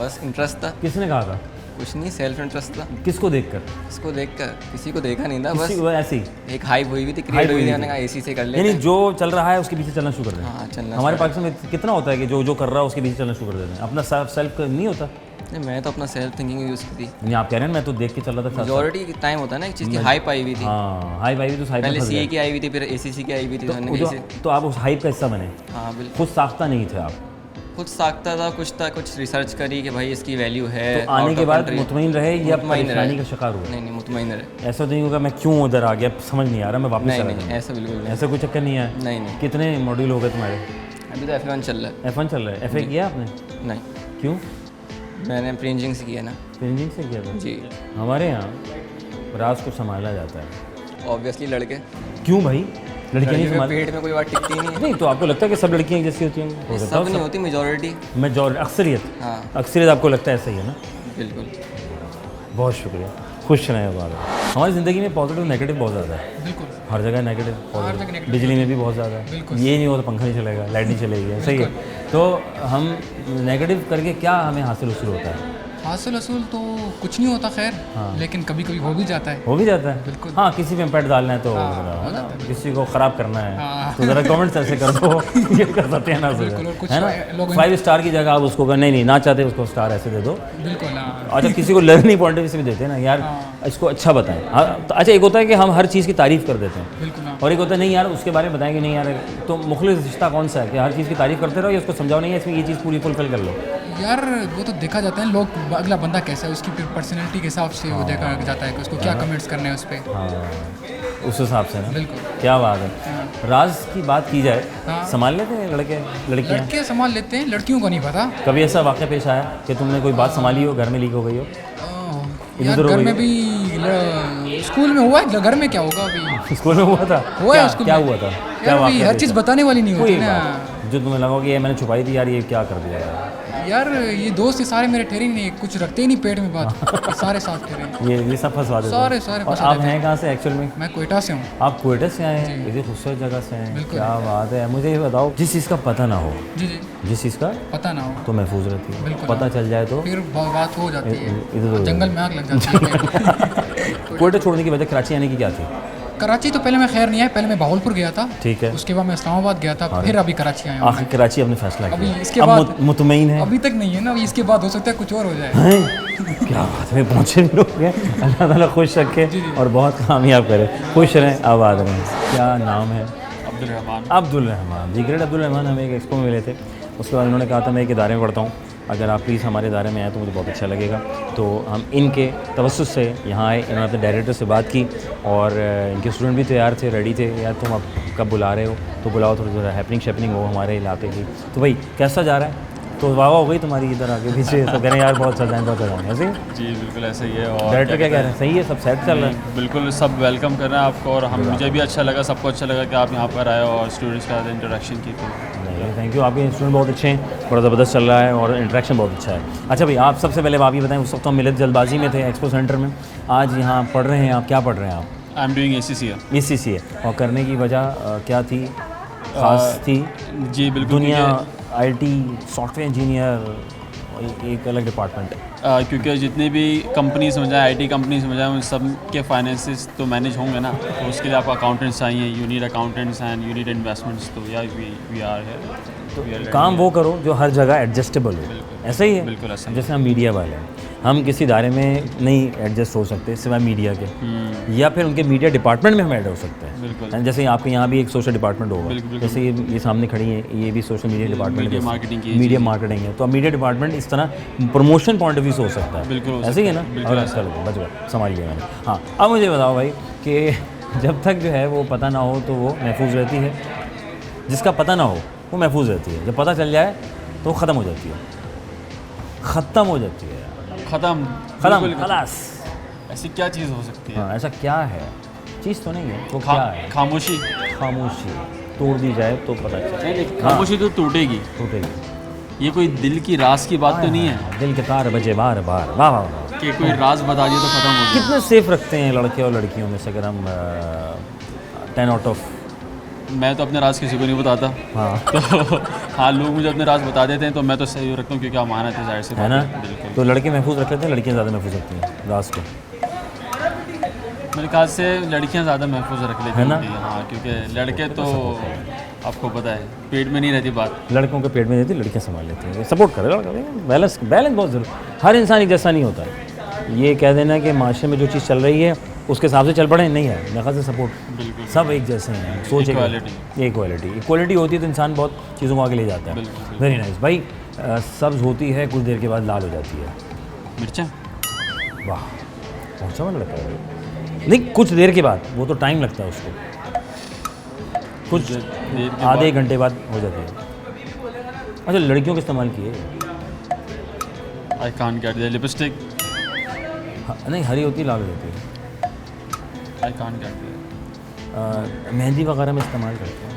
बस इंटरेस्ट था, किसने कहा था? कुछ नहीं, सेल्फ इंटरेस्ट था। किसको देखकर? इसको देखकर किसी को देखा नहीं था, बस किसी को ऐसे ही एक हाइप हुई हुई थी, Hype क्रिएट हुई हुई थी, थी। मैंने कहा एसी से कर लेते यानी हैं। जो चल रहा है उसके पीछे चलना शुरू कर दें। हाँ, चलना हमारे start पाकिस्तान में कितना होता है कि जो जो कर रहा है उसके पीछे चलना शुरू कर देते हैं, अपना सेल्फ नहीं होता। नहीं, मैं तो अपना सेल्फ थिंकिंग यूज़ की थी। नहीं आप कह रहे हैं मैं तो देख के चल रहा था साथ-साथ। मेजोरिटी टाइम होता है ना एक चीज़ की हाइप आई हुई थी। हाँ हाइप आई हुई तो हाइप में पहले फंस सीए गए। की आई हुई थी, फिर एसीसी की आई हुई थी, तो हमने वो कहीं जो- से। तो आप उस हाइप का हिस्सा बने, हाँ बिल्कुल, खुद साख्ता नहीं थे आप, खुद साखता था, कुछ रिसर्च करी कि भाई इसकी वैल्यू है। तो आने out के of बाद country। मुतमईन रहे या मुतमईन परेशानी रहे। का शिकार हुए? नहीं नहीं, मुतमईन रहे। ऐसा नहीं होगा मैं क्यों उधर आ गया समझ नहीं आ रहा, मैं वापस नहीं चला नहीं, जाऊँ। ऐसा बिल्कुल नहीं। ऐसा कोई चक्कर नहीं है? नहीं नहीं, कितने मॉड्यूल हो गए तुम्हारे? अभी तो F1 चल रहा है। F1 चल रहा है। FA किया आपने? नहीं, क्यों? मैंने प्रिंजिंग से किया ना। इंजीनियरिंग से किया था? जी, हमारे यहाँ राज को संभाला जाता है। ऑब्वियसली लड़के। क्यों भाई? लड़कियाँ नहीं लड़कियों के संभाल? पेट में कोई बात टिकती नहीं है। नहीं तो आपको लगता है कि सब लड़कियाँ एक जैसी होती हैं? हो सकता सब है नहीं होती, मेजोरिटी। अक्सरियत। हाँ अक्सरियत आपको लगता है ऐसा ही है ना? बिल्कुल। बहुत शुक्रिया, खुश रहें बार। हमारी ज़िंदगी में पॉजिटिव नेगेटिव बहुत ज़्यादा है। बिल्कुल। हर जगह नेगेटिव पॉजिटिव, बिजली में भी बहुत ज़्यादा है। ये नहीं हो तो पंखा नहीं चलेगा, लाइट नहीं चलेगी, सही है। तो हम नेगेटिव करके क्या हमें हासिल होता है? हासिल असूल तो कुछ नहीं होता खैर, लेकिन कभी कभी हो भी जाता है। हो भी जाता है बिल्कुल। हाँ, किसी पे इम्पैक्ट डालना है तो है ना, किसी को ख़राब करना है तो ज़रा कमेंट्स ऐसे कर दो ये कर सकते हैं ना, बिल्कुल, और कुछ है ना। लोग 5 स्टार की जगह आप उसको नहीं ना चाहते उसको स्टार ऐसे दे दो। बिल्कुल। हाँ अच्छा, किसी को लर्निंग पॉइंट ऑफ व्यू से भी देते हैं ना यार, इसको अच्छा बताएं। हाँ, तो अच्छा एक होता है कि हम हर चीज़ की तारीफ़ कर देते हैं, बिल्कुल। हाँ और एक होता है नहीं यार उसके बारे में बताएं कि नहीं यार, तो मुखलिस रिश्ता कौन सा है कि हर चीज़ की तारीफ़ करते रहो या उसको समझाओ नहीं है इसमें ये चीज़ पूरी फुलफिल कर लो? यार, वो तो देखा जाता है लोग, अगला बंदा कैसा है उसकी पर्सनैलिटी के हिसाब से वो देखा जाता है कि उसको क्या कमेंट्स करने हैं उस पर। हाँ, उस हिसाब से ना। बिल्कुल। क्या बात है। राज की बात की जाए, हाँ। संभाल लेते हैं लड़के लड़कियाँ? लड़के संभाल लेते हैं, लड़कियों को नहीं पता। कभी ऐसा वाक़या पेश आया कि तुमने कोई बात संभाली हो, घर में लीक हो गई हो? यार इधर हो घर गई में हो? भी स्कूल में हुआ है, घर में क्या होगा अभी? स्कूल में हुआ था? हुआ है क्या- स्कूल क्या में। हुआ था? क्या यार भाई, वाक़या हर पेश चीज़ आया? बताने वाली नहीं होती कोई ना। बात जो तुम्हें लगा कि ये मैंने छुपाई थी यार, ये क्या कर दिया यार ये दोस्त ये सारे मेरे ठहरे ही नहीं, कुछ रखते ही नहीं पेट में बात, सारे साथ ठहरे। ये सब फंसवा देते सारे हैं। सारे और फंसा आप देते हैं। हैं कहाँ से एक्चुअल में? मैं कोयटा से हूँ। आप कोयटा से आए हैं, इतनी खूबसूरत जगह से हैं, बिल्कुल। क्या बात है। मुझे ये बताओ, जिस चीज़ का पता ना हो, जी जी, जिस चीज़ का पता ना हो तो महफूज रहती है, बिल्कुल। पता चल जाए तो फिर बात हो जाती इधर है, जंगल में आग लग जाती है। कोयटा छोड़ने की वजह कराची आने की क्या थी? कराची तो पहले मैं खैर नहीं आया, पहले मैं भावलपुर गया था, ठीक है। उसके बाद मैं इस्लामाबाद गया था, फिर अभी कराची आया हूँ। आखिर कराची अपने फैसला अभी किया, इसके अब बाद मुतमईन है? अभी तक नहीं है ना, अभी इसके बाद हो सकता है कुछ और हो जाए। हैं? क्या बात है, पहुँचे भी लोग हैं। अल्लाह ताला खुश रखे और बहुत कामयाब करे, खुश रहें, आबाद रहें। क्या नाम है? अब्दुल रहमान। अब्दुल रहमान जी, ग्रेट अब्दुल रहमान। हम एक एक्सपो में मिले थे, उसके बाद उन्होंने कहा था मैं एक इदारे में पढ़ता हूँ, अगर आप प्लीज़ हमारे इदारे में आए तो मुझे बहुत अच्छा लगेगा। तो हम इनके तवस्सुस से यहाँ आए, इन्होंने अपने डायरेक्टर से बात की और इनके स्टूडेंट भी तैयार थे, रेडी थे, यार तुम अब कब बुला रहे हो तो बुलाओ, थोड़ा हैपनिंग शैपनिंग हो हमारे इलाके की। तो भाई कैसा जा रहा है? तो वाह हो गई तुम्हारी इधर आगे पीछे, सब कह रहे हैं यार बहुत चल रहा है, ऐसे ही? जी बिल्कुल ऐसा ही है। और डायरेक्टर क्या कह रहे हैं, सही है, सब सेट चल रहा है? बिल्कुल, सब वेलकम कर रहे हैं आपको, और हम मुझे भी अच्छा लगा, सबको अच्छा लगा कि आप यहाँ पर आए और स्टूडेंट्स के साथ इंटरेक्शन की। नहीं, थैंक यू, आपके स्टूडेंट बहुत अच्छे हैं, बड़ा ज़बरदस्त चल रहा है और इंटरेक्शन बहुत अच्छा है। अच्छा भाई, आप सबसे पहले आप ये बताएं, उस वक्त हम मिले जल्दबाजी में थे एक्सपो सेंटर में, आज यहाँ पढ़ रहे हैं आप, क्या पढ़ रहे हैं आप? I am doing ACCA। ACCA, और करने की वजह क्या थी, खास थी? जी बिल्कुल, दुनिया IT सॉफ्टवेयर इंजीनियर एक अलग डिपार्टमेंट है। क्योंकि जितनी भी कंपनीज में जाए, IT कंपनीज में जाए, उन सब के फाइनेंसेस तो मैनेज होंगे ना, तो उसके लिए आपको अकाउंटेंट्स चाहिए, you need accountants and you need investments. तो या वी आर है काम वो करो जो हर जगह एडजस्टेबल हो। ऐसा ही है, बिल्कुल ऐसा ही। जैसे हम मीडिया वाले हैं, हम किसी इदारे में नहीं एडजस्ट हो सकते सिवाय मीडिया के, या फिर उनके मीडिया डिपार्टमेंट में हम एड हो सकते हैं। बिल्कुल। जैसे आपके यहाँ भी एक सोशल डिपार्टमेंट होगा, बिल्कुल। जैसे ये सामने खड़ी है, ये भी social media department media marketing की मीडिया मार्केटिंग है। तो अब मीडिया डिपार्टमेंट इस तरह प्रमोशन पॉइंट ऑफ व्यू से हो सकता है। बिल्कुल हो ऐसे ही है ना। बिल्कुल और चलो बच गया, संभाल लिया मैंने। हाँ, अब मुझे बताओ भाई कि जब तक जो है वो पता ना हो तो वो महफूज रहती है, जिसका पता ना हो वो महफूज रहती है, जब पता चल जाए तो ख़त्म हो जाती है, ख़त्म हो जाती है, ख़त्म खलास। ऐसी क्या चीज़ हो सकती है? हाँ, ऐसा क्या है? चीज़ तो नहीं है, वो क्या है? खामोशी। खामोशी तोड़ दी जाए तो पता चले। खामोशी तो टूटेगी। ये कोई दिल की राज की बात तो नहीं है? दिल के तार बजे बार बार, वाह वाह वाह। कि कोई राज बता दिए तो ख़त्म हो गया। कितने सेफ रखते हैं लड़के और लड़कियों में से, अगर हम 10 आउट ऑफ? मैं तो अपने राज किसी को नहीं बताता। हाँ तो हाँ, लोग मुझे अपने राज बता देते हैं तो मैं तो सही रखता हूँ, क्योंकि अमानत है, जाहिर सी है ना। बिल्कुल। तो लड़के महफूज रख लेते हैं, लड़कियाँ ज़्यादा महफूज रखती हैं राज को। मेरे ख्याल से लड़कियां ज़्यादा महफूज रख लेती है ना? हैं। हाँ, क्योंकि लड़के तो आपको पता है पेट में नहीं रहती बात। लड़कों के पेट में रहती, लड़कियाँ संभाल लेती हैं। सपोर्ट करे लड़का, बैलेंस बैलेंस बहुत ज़रूरी। हर इंसान एक जैसा नहीं होता है। ये कह देना कि माशरे में जो चीज़ चल रही है उसके हिसाब से चल पड़े, नहीं है। मेरे ख्याल से सपोर्ट, सब एक जैसे हैं, सोच इक्वालिटी होती है तो इंसान बहुत चीज़ों को आगे ले जाता है। वेरी नाइस भाई। सब्ज़ होती है, कुछ देर के बाद लाल हो जाती है। मिर्चा, वाह, पहुँचा वाला लगता है। नहीं, कुछ देर के बाद, वो तो टाइम लगता है उसको, कुछ आधे घंटे बाद हो जाती है। अच्छा, लड़कियों के इस्तेमाल किए? I can't get the lipstick. नहीं, हरी होती, लाल हो जाती है। I can't get. मेहंदी वगैरह में इस्तेमाल करते हैं।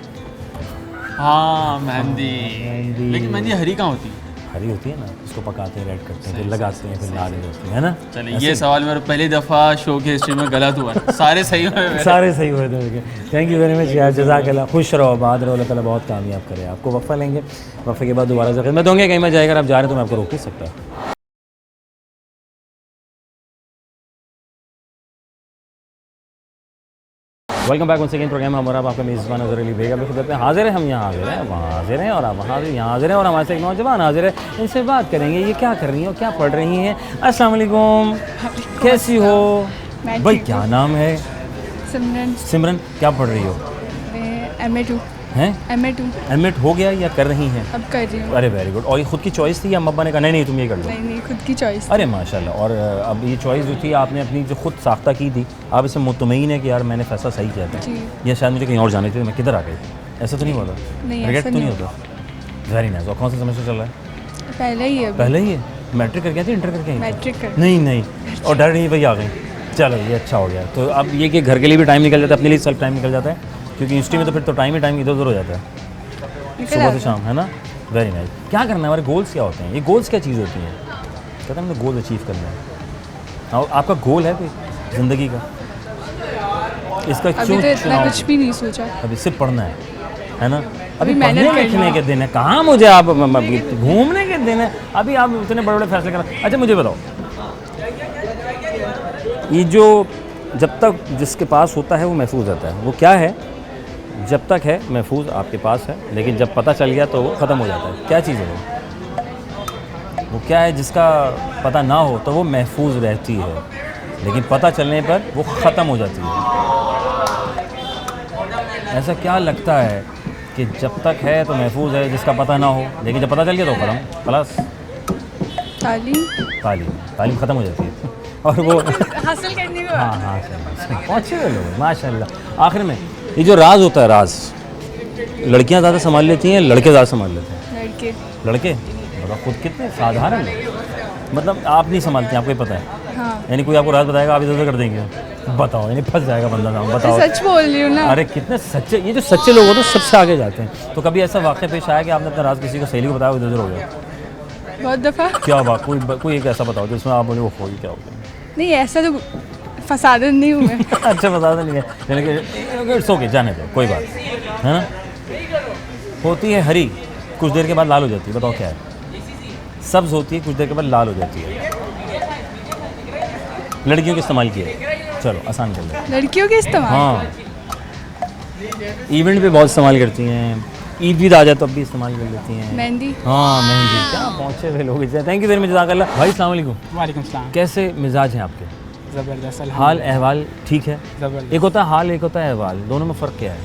हाँ, मेहंदी। लेकिन मेहंदी हरी कहाँ होती है? हरी होती है ना, उसको पकाते हैं, रेड करते हैं, फिर लगाते हैं, फिर लाल हो जाती है ना। चलिए, ये सवाल मेरा पहली दफ़ा शो की हिस्ट्री में गलत हुआ। सारे सही हुए। सारे सही हुए थे। थैंक यू वेरी मच यार, जज़ाकल्लाह। खुश रहो, आबाद रहो, अल्लाह ताला बहुत कामयाब करे आपको। वक्फा लेंगे, वक्फे के बाद दोबारा से खिदमत होंगे। कहीं मैं जाएगा, आप जा रहे हैं तो मैं आपको रोक नहीं सकता। Welcome back once again programme हमारा। आपका मेज़बान अज़हर अली बेग आपकी खिदमत में हाजिर है। हम यहाँ हाजिर हैं, वहाँ हाजिर हैं, और आप वहाँ यहाँ हाजिर हैं, और हमारे से एक नौजवान हाजिर है। इनसे बात करेंगे, ये क्या कर रही हैं और क्या पढ़ रही हैं। अस्सलाम वालेकुम, कैसी हो भाई? क्या नाम है? सिमरन। सिमरन, क्या पढ़ रही हो? MA2 हैं? MA2 एडमिट हो गया या कर रही हैं? अब कर रही हूँ। अरे वेरी गुड। और ये खुद की चॉइस थी या अम्मा ने कहा नहीं तुम ये कर लो? नहीं, खुद की चॉइस। अरे माशाल्लाह। और अब ये चॉइस जो थी आपने अपनी जो खुद साख्ता की थी, आप इससे मुतमईन है कि यार मैंने फैसला सही किया था, या शायद मुझे कहीं और जाने थे, मैं किधर आ गई? ऐसा तो नहीं हुआ था? रिग्रेट तो नहीं होता? Very nice. और कौन सा सेमेस्टर चल रहा है? पहले ही है। पहले ही है? मैट्रिक करके आई थी, इंटर करके आई थी? मैट्रिक कर। नहीं, और डर नहीं भाई, आ गई। चलो ये अच्छा हो गया। तो अब ये कि घर के लिए भी टाइम निकल जाता है, अपने लिए सेल्फ टाइम निकल जाता है, क्योंकि यूनिवर्सिटी में तो फिर तो टाइम इधर उधर हो जाता है सुबह से शाम, है ना। Very nice. क्या करना है, हमारे गोल्स क्या होते हैं? ये गोल्स क्या चीज़ होती हैं? कहते हैं हमने गोल अचीव करना है। और आपका गोल है कोई ज़िंदगी का? इसका अभी तो इतना कुछ भी नहीं सोचा। अभी सिर्फ पढ़ना है ना। अभी मेहनत पढ़ने लिखने के दिन है, कहाँ मुझे आप घूमने के दिन है। अभी आप इतने बड़े बड़े फैसले करना। अच्छा मुझे बताओ, ये जो जब तक जिसके पास होता है वो महफूज रहता है, वो क्या है? जब तक है महफूज आपके पास है, लेकिन जब पता चल गया तो वो ख़त्म हो जाता है। क्या चीज़ है वो क्या है? जिसका पता ना हो तो वो महफूज रहती है, लेकिन पता चलने पर वो ख़त्म हो जाती है। ऐसा क्या लगता है कि जब तक है तो महफूज है, जिसका पता ना हो, लेकिन जब पता चल गया तो ख़त्म, खलास। तालीम ख़त्म हो जाती है। और वो हासिल करने में। हाँ, पहुँचे हुए लोग माशाल्लाह। आखिर में ये जो राज होता है, राज लड़कियां ज़्यादा संभाल लेती हैं, लड़के ज़्यादा संभाल लेते हैं? लड़के मतलब खुद कितने साधारण हैं, मतलब आप नहीं संभालते, आपको ही पता है। हाँ। यानी कोई आपको राज बताएगा, आप इधर कर देंगे, बताओ, यानी फंस जाएगा बंदा। नाम बताओ। सच बोल रही हूँ ना। अरे कितने सच्चे, ये जो सच्चे लोग होते हैं सबसे आगे जाते हैं। तो कभी ऐसा वाक़या पेश आया कि आपने अपना राज किसी को सहेली को बताया, इधर हो गया? बहुत दफ़ा। क्या बात? कोई एक ऐसा बताओ जिसमें आप बोले वो हो क्या हो गया? नहीं, ऐसा तो फसादन नहीं हुआ। अच्छा, फसादन नहीं है, यानी कि ओके, जाने दो, कोई बात है ना। होती है हरी, कुछ देर के बाद लाल हो जाती है, बताओ क्या है? सब्ज़ होती है, कुछ देर के बाद लाल हो जाती है। लड़कियों के इस्तेमाल की है। चलो आसान कर ले। लड़कियों के इस्तेमाल? हाँ, इवेंट पे बहुत इस्तेमाल करती हैं, ईद वीद आ जाए तो अब भी इस्तेमाल कर लेती हैं। मेहंदी? हाँ मेहंदी। क्या पहुँचे हुए लोग। थैंक यू वेरी मच, जज़ाकल्लाह। भाई अस्सलाम वालेकुम। वालेकुम सलाम। कैसे मिजाज हैं आपके? ज़बरदस्त। हाल अहवाल ठीक है? ज़बरदस्त। एक होता है हाल, एक होता है अहवाल, दोनों में फ़र्क क्या है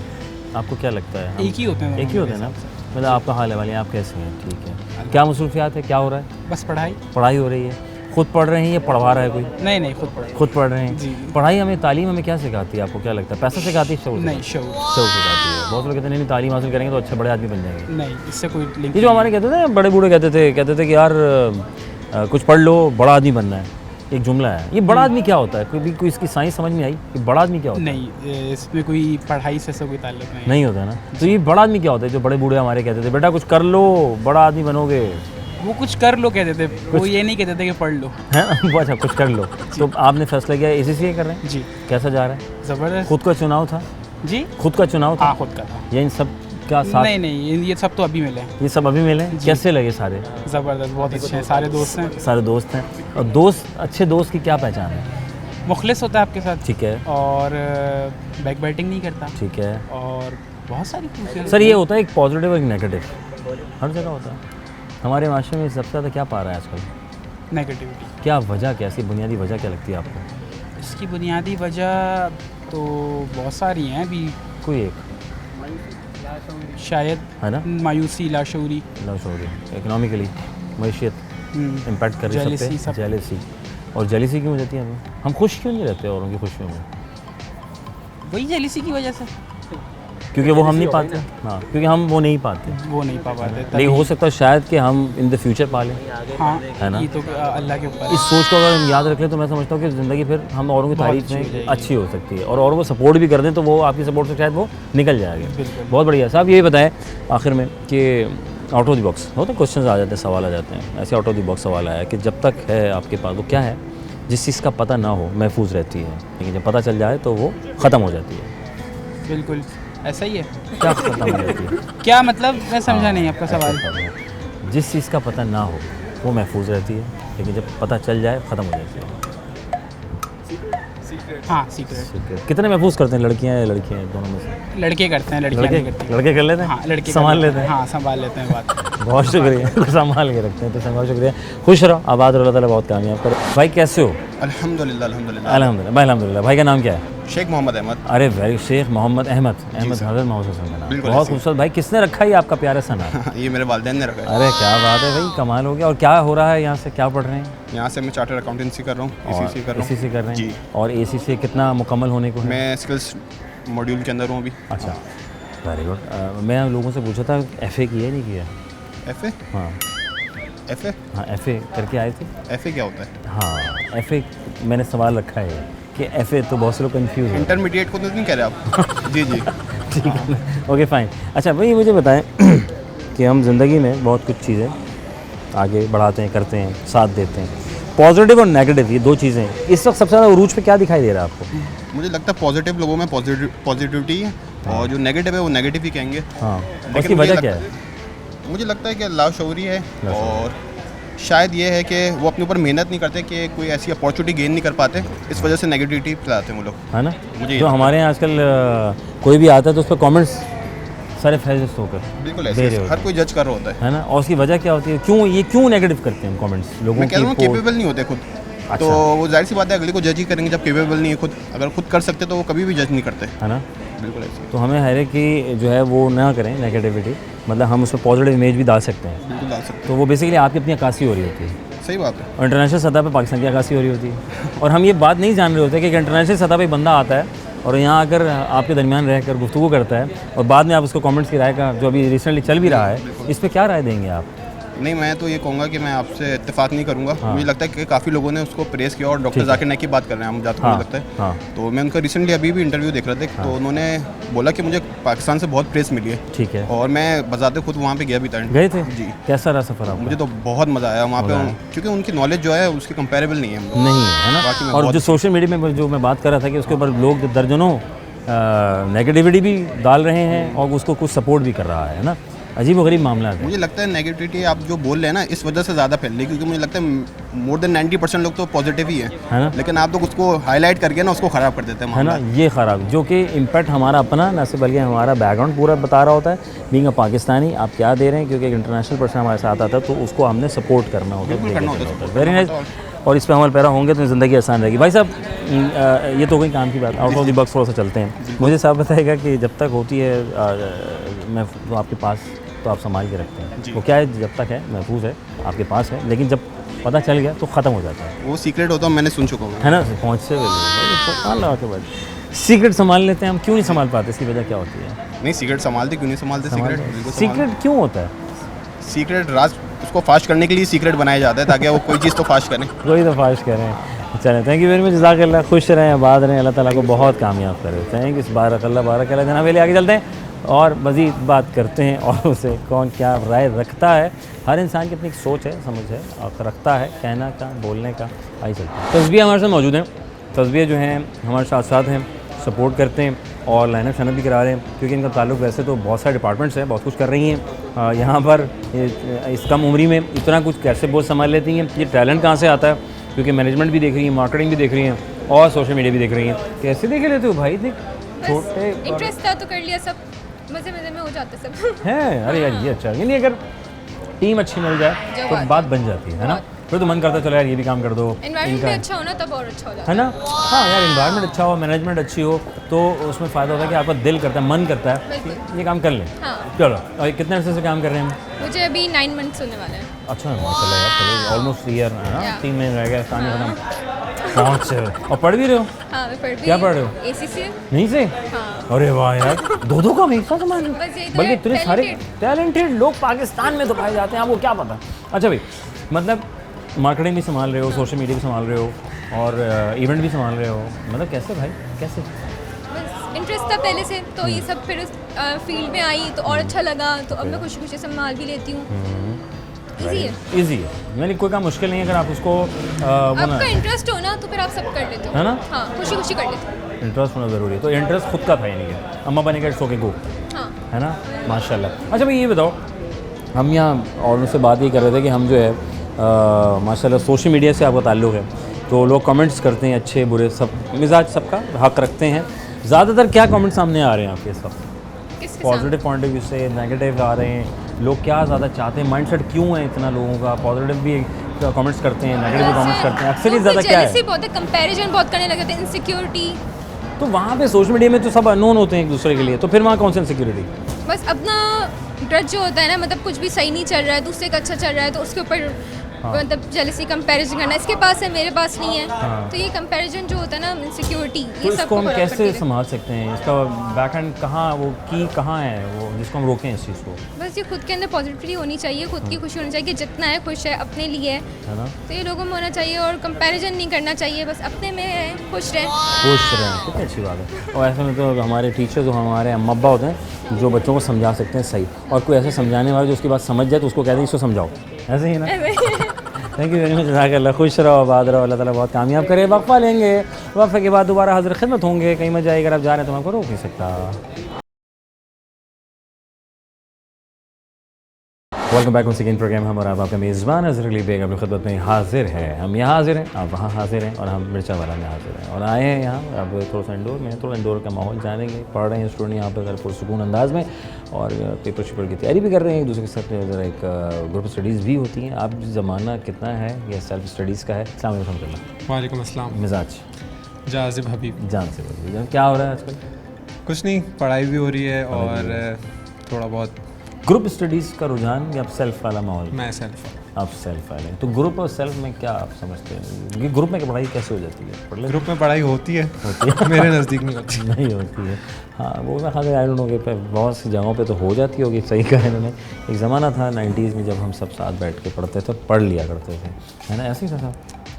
आपको क्या लगता है? एक ही होते हैं। एक ही होते हैं ना। मतलब आपका हाल अहवाल है, आप कैसे हैं? ठीक है। क्या मसरूफियात है, क्या हो रहा है? बस पढ़ाई। पढ़ाई हो रही है। खुद पढ़ रहे हैं या पढ़वा रहा है कोई? नहीं खुद पढ़ाई। खुद पढ़ रहे हैं। जी। पढ़ाई हमें, तालीम हमें क्या सिखाती है, आपको क्या लगता है? पैसा सिखाती है, शौक़? नहीं, शौक़। शौक़ सिखाती है। बहुत लोग कहते हैं नहीं तालीम हासिल करेंगे तो अच्छे बड़े आदमी बन जाएंगे। नहीं, इससे कोई लिंक। ये जो हमारे कहते थे बड़े बूढ़े कहते थे कि यार कुछ पढ़ लो, बड़ा आदमी बनना है, एक जुमला है। ये बड़ा आदमी क्या होता है? कोई इसकी साइंस समझ में आई कि बड़ा आदमी क्या होता है? नहीं, इसमें कोई पढ़ाई से कोई ताल्लुक नहीं होता है ना। तो ये बड़ा आदमी क्या होता है? जो बड़े बूढ़े हमारे कहते थे बेटा कुछ कर लो, बड़ा आदमी बनोगे। वो कुछ कर लो कहते थे, वो ये नहीं कहते थे कि पढ़ लो। हैं? अच्छा, कुछ कर लो। तो आपने फैसला किया ACCA कर रहे हैं? जी। कैसा जा रहा है? ज़बरदस्त। खुद का चुनाव था? जी। खुद का चुनाव था? हाँ, खुद का था। या इन सब का साथ? नहीं, ये सब तो अभी मिले हैं। ये सब अभी मिले हैं? कैसे लगे सारे? ज़बरदस्त, बहुत अच्छे हैं, सारे दोस्त हैं। सारे दोस्त हैं। और दोस्त, अच्छे दोस्त की क्या पहचान है? मुखलिस होता है आपके साथ। ठीक है। और बैक बैटिंग नहीं करता। ठीक है। और बहुत सारी चीज़ें। सर ये होता है एक पॉजिटिव और एक नेगेटिव, हर जगह होता है। हमारे माशरे में सबसे ज़्यादा क्या पा रहा है आजकल? नेगेटिविटी। क्या वजह, क्या इसकी बुनियादी वजह क्या लगती है आपको? इसकी बुनियादी वजह तो बहुत सारी हैं। अभी कोई एक शायद है ना? मायूसी, लाशऊरी, इकोनॉमिकली मैशियत इम्पैक्ट कर रही है सब पे। जेलसी। और जेलसी क्यों हो जाती है हमें? हम खुश क्यों नहीं रहते औरों की खुशियों में? वही जेलसी की वजह से। क्योंकि वो हम नहीं पाते। हाँ, क्योंकि हम वो नहीं पाते। वो नहीं पा पाते। लेकिन हो सकता है शायद कि हम इन द फ्यूचर पा लें। हाँ, है ना? ये तो अल्लाह के ऊपर। इस सोच को अगर हम याद रख लें तो मैं समझता हूँ कि ज़िंदगी फिर हम औरों की तारीफ में अच्छी हो सकती है, और वो सपोर्ट भी कर दें तो वो आपकी सपोर्ट से शायद वो निकल जाएगा। बहुत बढ़िया। साहब ये बताएं आखिर में कि आउट ऑफ द बॉक्स होते हैं, क्वेश्चन आ जाते हैं, सवाल आ जाते हैं, ऐसे आउट ऑफ द बॉक्स सवाल आया कि जब तक है आपके पास वो क्या है जिस चीज़ का पता ना हो महफूज रहती है, लेकिन जब पता चल जाए तो वो ख़त्म हो जाती है? बिल्कुल ऐसा ही है। क्या ख़त्म हो जाती है? क्या मतलब, मैं समझा नहीं आपका सवाल। जिस चीज़ का पता ना हो वो महफूज रहती है, लेकिन जब पता चल जाए ख़त्म हो जाती है। हाँ, सीक्रेट। कितने महफूज करते हैं लड़कियां या लड़कियां दोनों में से? लड़के करते हैं, लड़कियां नहीं करती। लड़के कर लेते हैं? हाँ, लड़के संभाल लेते हैं। हाँ, संभाल लेते हैं बात। बहुत शुक्रिया। संभाल के रखते हैं तो बहुत शुक्रिया। खुश रहो, आबाद रहो, अल्लाह ताला बहुत कामयाब करो। भाई कैसे हो? अल्हम्दुलिल्लाह अल्हम्दुलिल्लाह। अल्हम्दुलिल्लाह भाई, अल्हम्दुलिल्लाह। भाई का नाम क्या है? शेख मोहम्मद अहमद। अरे वेरी, शेख मोहम्मद अहमद हज़रत मोहम्मद का नाम। बहुत खूबसूरत। भाई किसने रखा है आपका प्यारा सा नाम? ये मेरे वालिदैन ने रखा है। अरे क्या बात है भाई, कमाल हो गया। और क्या हो रहा है यहाँ से, क्या पढ़ रहे हैं? यहाँ से मैं चार्टर्ड अकाउंटेंसी कर रहा हूँ, ACCA कर रहा हूँ। ACCA कर रहे हैं जी। और ACCA कितना मुकम्मल होने को है? मैं स्किल्स मॉड्यूल के अंदर हूँ अभी। अच्छा, वेरी गुड। मैं लोगों से पूछा था FA किया नहीं किया? FA? हाँ FA? हाँ, FA करके आए थे। FA क्या होता है? हाँ, FA मैंने सवाल रखा है कि FA तो बहुत से लोग कन्फ्यूज हैं। इंटरमीडिएट को तो नहीं कह रहे आप? जी जी। ठीक है, ओके फाइन। अच्छा भाई मुझे बताएं कि हम ज़िंदगी में बहुत कुछ चीज़ें आगे बढ़ाते हैं, करते हैं, साथ देते हैं। पॉजिटिव और नेगेटिव ये दो चीज़ें इस वक्त सबसे ज़्यादा उरूज पे क्या दिखाई दे रहा है आपको? मुझे लगता है पॉजिटिव लोगों में पॉजिटिविटी है, और जो नेगेटिव है वो नेगेटिव ही कहेंगे। हाँ, लेकिन उसकी वजह क्या है? मुझे लगता है कि लाशऊरी है, और शायद ये है कि वो अपने ऊपर मेहनत नहीं करते, कि कोई ऐसी अपॉर्चुनिटी गेन नहीं कर पाते, इस वजह से नेगेटिविटी फैलाते हैं वो लोग, है ना? मुझे जो हमारे यहाँ आजकल कोई भी आता है तो उस पर कमेंट्स सारे फैज़ होकर बिल्कुल ऐसे हर कोई जज कर रहा होता है ना? और उसकी वजह क्या होती है? क्यों नेगेटिव करते हैं कमेंट्स लोगों? मैं कह रहा हूँ केपेबल नहीं होते खुद। अच्छा। तो वो जाहिर सी बात है अगले को जज ही करेंगे जब केपेबल नहीं है खुद। अगर खुद कर सकते तो वो कभी भी जज नहीं करते, है ना? बिल्कुल ऐसे। तो हमें हर एक की जो है वो ना करें नेगेटिविटी, मतलब हम उसमें पॉजिटिव इमेज भी डाल सकते हैं। बिल्कुल डाल सकते हैं। तो वो बेसिकली आपकी अपनी अक्कासी हो रही होती है। सही बात है। और इंटरनेशनल सतह पे पाकिस्तान की अक्कासी हो रही होती है। और हम ये बात नहीं जान रहे होते कि इंटरनेशनल सतह पे बंदा आता है और यहाँ आकर आपके दरमियान रहकर गुफ्तगू करता है, और बाद में आप उसको कमेंट्स की राय का जो अभी रिसेंटली चल भी रहा है, इस पर क्या राय देंगे आप? नहीं, मैं तो ये कहूँगा कि मैं आपसे इत्तेफाक नहीं करूँगा। हाँ। मुझे लगता है कि काफ़ी लोगों ने उसको प्रेस किया, और डॉक्टर जाकिर नाइक की बात कर रहे हैं हम, जहाँ तक मुझे लगता है। हाँ। तो मैं उनका रिसेंटली अभी भी इंटरव्यू देख रहा था। तो उन्होंने बोला कि मुझे पाकिस्तान से बहुत प्रेस मिली है। ठीक है। और मैं बजाते खुद वहाँ पे गया भी था। गए थे? जी। कैसा रहा सफ़र आपका? मुझे तो बहुत मज़ा आया वहाँ पे, क्योंकि उनकी नॉलेज जो है उसकी कंपेरेबल नहीं है हम लोग। नहीं है ना? और जो सोशल मीडिया में जो मैं बात कर रहा था कि उसके ऊपर लोग दर्जनों नेगेटिविटी भी डाल रहे हैं और उसको कुछ सपोर्ट भी कर रहा है ना? अजीब व गरीब मामला है। मुझे लगता है नेगेटिविटी आप जो बोल रहे हैं ना इस वजह से ज़्यादा फैल रही है, क्योंकि मुझे लगता है मोर देन 90% लोग तो पॉजिटिव ही है है ना, लेकिन आप लोग उसको हाईलाइट करके ना उसको ख़राब कर देते हैं है ना, ये ख़राब, जो कि इम्पैक्ट हमारा अपना न सिर्फ बल्कि हमारा बैकग्राउंड पूरा बता रहा होता है। बीइंग अ पाकिस्तानी आप क्या दे रहे हैं, क्योंकि एक इंटरनेशनल पर्सन हमारे साथ आता है तो उसको हमने सपोर्ट करना होता है। Very nice. और इस पर अमल पैरा होंगे तो ज़िंदगी आसान रहेगी। भाई साहब ये तो कोई काम की बात, आउट ऑफ द बॉक्स थोड़ा सा चलते हैं। मुझे साहब बताएगा कि जब तक होती है मैं तो आपके पास तो आप संभाल के रखते हैं, वो क्या है, जब तक है महफूज है आपके पास है, लेकिन जब पता चल गया तो ख़त्म हो जाता है। वो सीक्रेट होता है, मैंने सुन चुका हूँ, है ना, पहुँच से लगा के बाद सीक्रेट संभाल लेते हैं हम। क्यों नहीं संभाल पाते, इसकी वजह क्या होती है? नहीं सीक्रेट संभालते क्यों नहीं संभालते, सीक्रेट क्यों होता है? सीक्रेट राज उसको फास्ट करने के लिए सीक्रेट बनाया जाता है ताकि वो कोई चीज़ तो फास्ट करें। कोई तो फास्ट करें। चलें, थैंक यू वेरी मच, जज़ाकल्लाह, खुश रहें, आबाद रहें, अल्लाह ताला को बहुत कामयाब करे। थैंक यू, बारकल्लाह बारकल्लाह। जनाब पहले आगे चलते हैं और मज़ीद बात करते हैं और उसे कौन क्या राय रखता है। हर इंसान की अपनी एक सोच है, समझ है और रखता है कहना का, बोलने का। आई चलते हैं। तस्बीह हमारे साथ मौजूद हैं, तस्बीह जो हैं हमारे साथ साथ हैं, सपोर्ट करते हैं और लाइन ऑफ सनत भी करा रहे हैं, क्योंकि इनका ताल्लुक वैसे तो बहुत सारे डिपार्टमेंट्स हैं, बहुत कुछ कर रही हैं यहाँ पर। इस कम उम्री में इतना कुछ कैसे बोझ संभाल लेती हैं, ये टैलेंट कहाँ से आता है? क्योंकि मैनेजमेंट भी देख रही हैं, मार्केटिंग भी देख रही हैं और सोशल मीडिया भी देख रही हैं। कैसे देख लेते हो भाई? देख छोटे इंटरेस्ट था तो कर लिया, सब मज़े मज़े में हो जाते सब हैं। अरे यार ये अच्छा, यानी अगर टीम अच्छी मिल जाए तो बात बन जाती है ना, फिर तो मन करता है चलो यार ये भी काम कर दो। एनवायरनमेंट भी अच्छा हो ना तब और अच्छा हो जाता है ना। हाँ यार, एनवायरनमेंट अच्छा हो, मैनेजमेंट अच्छी हो तो उसमें फ़ायदा होता है कि आपका दिल करता है, मन करता है कि ये काम कर लें। हाँ। चलो, और कितने अर्से से काम कर रहे हैं? मुझे अभी 9 मंथ्स होने वाले हैं। अच्छा माशाल्लाह यार, चलो ऑलमोस्ट ईयर है ना, 3 महीने रह गए कहानी खत्म। पहुँच से और पढ़ भी रहे हो? हाँ मैं पढ़ भी। क्या पढ़ रहे हो? ACCA। नहीं से? हाँ। अरे वाह यार, दो काम एक साथ संभाल, बल्कि इतने सारे टैलेंटेड लोग पाकिस्तान में तो पाए जाते हैं, आपको क्या पता। अच्छा भाई, मतलब मार्केटिंग भी संभाल रहे हो, सोशल मीडिया भी संभाल रहे हो और इवेंट भी संभाल रहे हो, मतलब कैसे भाई, कैसे? बस इंटरेस्ट था पहले से तो ये सब, फिर फील्ड में आई तो और अच्छा लगा, तो अब मैं खुशी खुशी संभाल भी लेती हूँ। इजी है, इजी है, यानी कोई काम मुश्किल नहीं है अगर आप उसको आपका इंटरेस्ट हो ना तो फिर आप सब कर लेते हो, है ना। हाँ, खुशी खुशी कर लेते हो। इंटरेस्ट होना ज़रूरी है, तो इंटरेस्ट खुद का था यानी कि अम्मा बने का सो के गो, हाँ, है ना, माशाल्लाह। अच्छा भाई ये बताओ, हम यहाँ और उनसे बात ये कर रहे थे कि हम जो है माशाल्लाह सोशल मीडिया से आपका ताल्लुक़ है, तो लोग कमेंट्स करते हैं अच्छे बुरे, सब मिजाज सबका हक रखते हैं। ज़्यादातर क्या कमेंट सामने आ रहे हैं आपके? सब पॉजिटिव पॉइंट ऑफ व्यू से, नेगेटिव आ रहे हैं, लोग क्या ज़्यादा चाहते हैं, माइंडसेट क्यों है इतना लोगों का? पॉजिटिव भी कमेंट्स करते हैं, नेगेटिव भी कमेंट्स करते हैं, अक्सर ही ज़्यादा क्या है? बहुत है, कंपैरिजन बहुत करने लगे थे, इनसिक्योरिटी। तो वहाँ पे सोशल मीडिया में तो सब अननोन होते हैं एक दूसरे के लिए, तो फिर वहाँ कौन सी इनसिक्योरिटी? बस अपना ड्रज जो होता है ना, मतलब कुछ भी सही नहीं चल रहा है, दूसरे का अच्छा चल रहा है तो उसके ऊपर मतलब जेलसी कंपैरिजन करना, इसके पास है मेरे पास नहीं है। हाँ। तो ये कंपैरिजन जो होता है ना, इनसिक्योरिटी, तो ये सब इसको हम कैसे संभाल सकते हैं? इसका बैकएंड कहाँ, वो की कहाँ है वो जिसको हम रोकें इस चीज़ को? बस ये खुद के अंदर पॉजिटिविटी होनी चाहिए, खुद की खुशी होनी चाहिए कि जितना है खुश है अपने लिए है ना, तो ये लोगों में होना चाहिए और कंपैरिजन नहीं करना चाहिए, बस अपने में है, खुश रहें। खुश रहें, कितनी अच्छी बात है। और ऐसे में तो हमारे टीचर जो हमारे अम्मा अब्बा होते हैं जो बच्चों को समझा सकते हैं सही, और कोई ऐसे समझाने वाला जो उसकी बात समझ जाए तो उसको कहते हैं इसको समझाओ, ऐसे ही ना। थैंक यू वेरी मच, जज़ाकल्लाह, खुश रहो, आबाद रहो, अल्लाह ताला बहुत कामयाब करे। वक्फा लेंगे, वक्फे के बाद दोबारा हाजिर खिदमत होंगे। कहीं मत जाइए, अगर आप जा रहे हैं तो मैं आपको रोक नहीं सकता। Welcome back once again programme. हम और आपका मेज़बान अज़हर अली बेग अपनी खिदमत में हाजिर है। हम यहाँ हाजिर हैं, आप वहाँ हाजिर हैं और हम मिर्चा वाला में हाजिर हैं और आए हैं यहाँ। अब थोड़ा सा इंडोर में, थोड़ा इंडोर का माहौल जानेंगे। पढ़ रहे हैं स्टूडेंट यहाँ पर अगर पुरसुकून अंदाज़ में, और पेपर शेपर की तैयारी भी कर रहे हैं एक दूसरे के साथ। ज़रा एक ग्रुप स्टडीज़ भी होती हैं। अब ज़माना कितना है ये सेल्फ स्टडीज़ का है। अस्सलाम वालेकुम। वालेकुम अस्सलाम। मिजाज जाज़िब हबीब। जान से बोलिए, क्या हो रहा है आजकल? कुछ नहीं, पढ़ाई भी हो रही है और थोड़ा बहुत ग्रुप स्टडीज़ का रुझान या आप सेल्फ वाला माहौल? मैं सेल्फ। आप सेल्फ वाले, तो ग्रुप और सेल्फ में क्या आप समझते हैं कि ग्रुप में पढ़ाई कैसे हो जाती है? पढ़ ले ग्रुप में पढ़ाई होती है मेरे नज़दीक नहीं होती। नहीं होती है, हाँ वो मैं खाली आई डोंट नो कि बहुत सी जगहों पे तो हो जाती होगी। सही कहा इन्होंने। एक ज़माना था 90s में जब हम सब साथ बैठ के पढ़ते थे, पढ़ लिया करते थे, है ना, ऐसे ही था।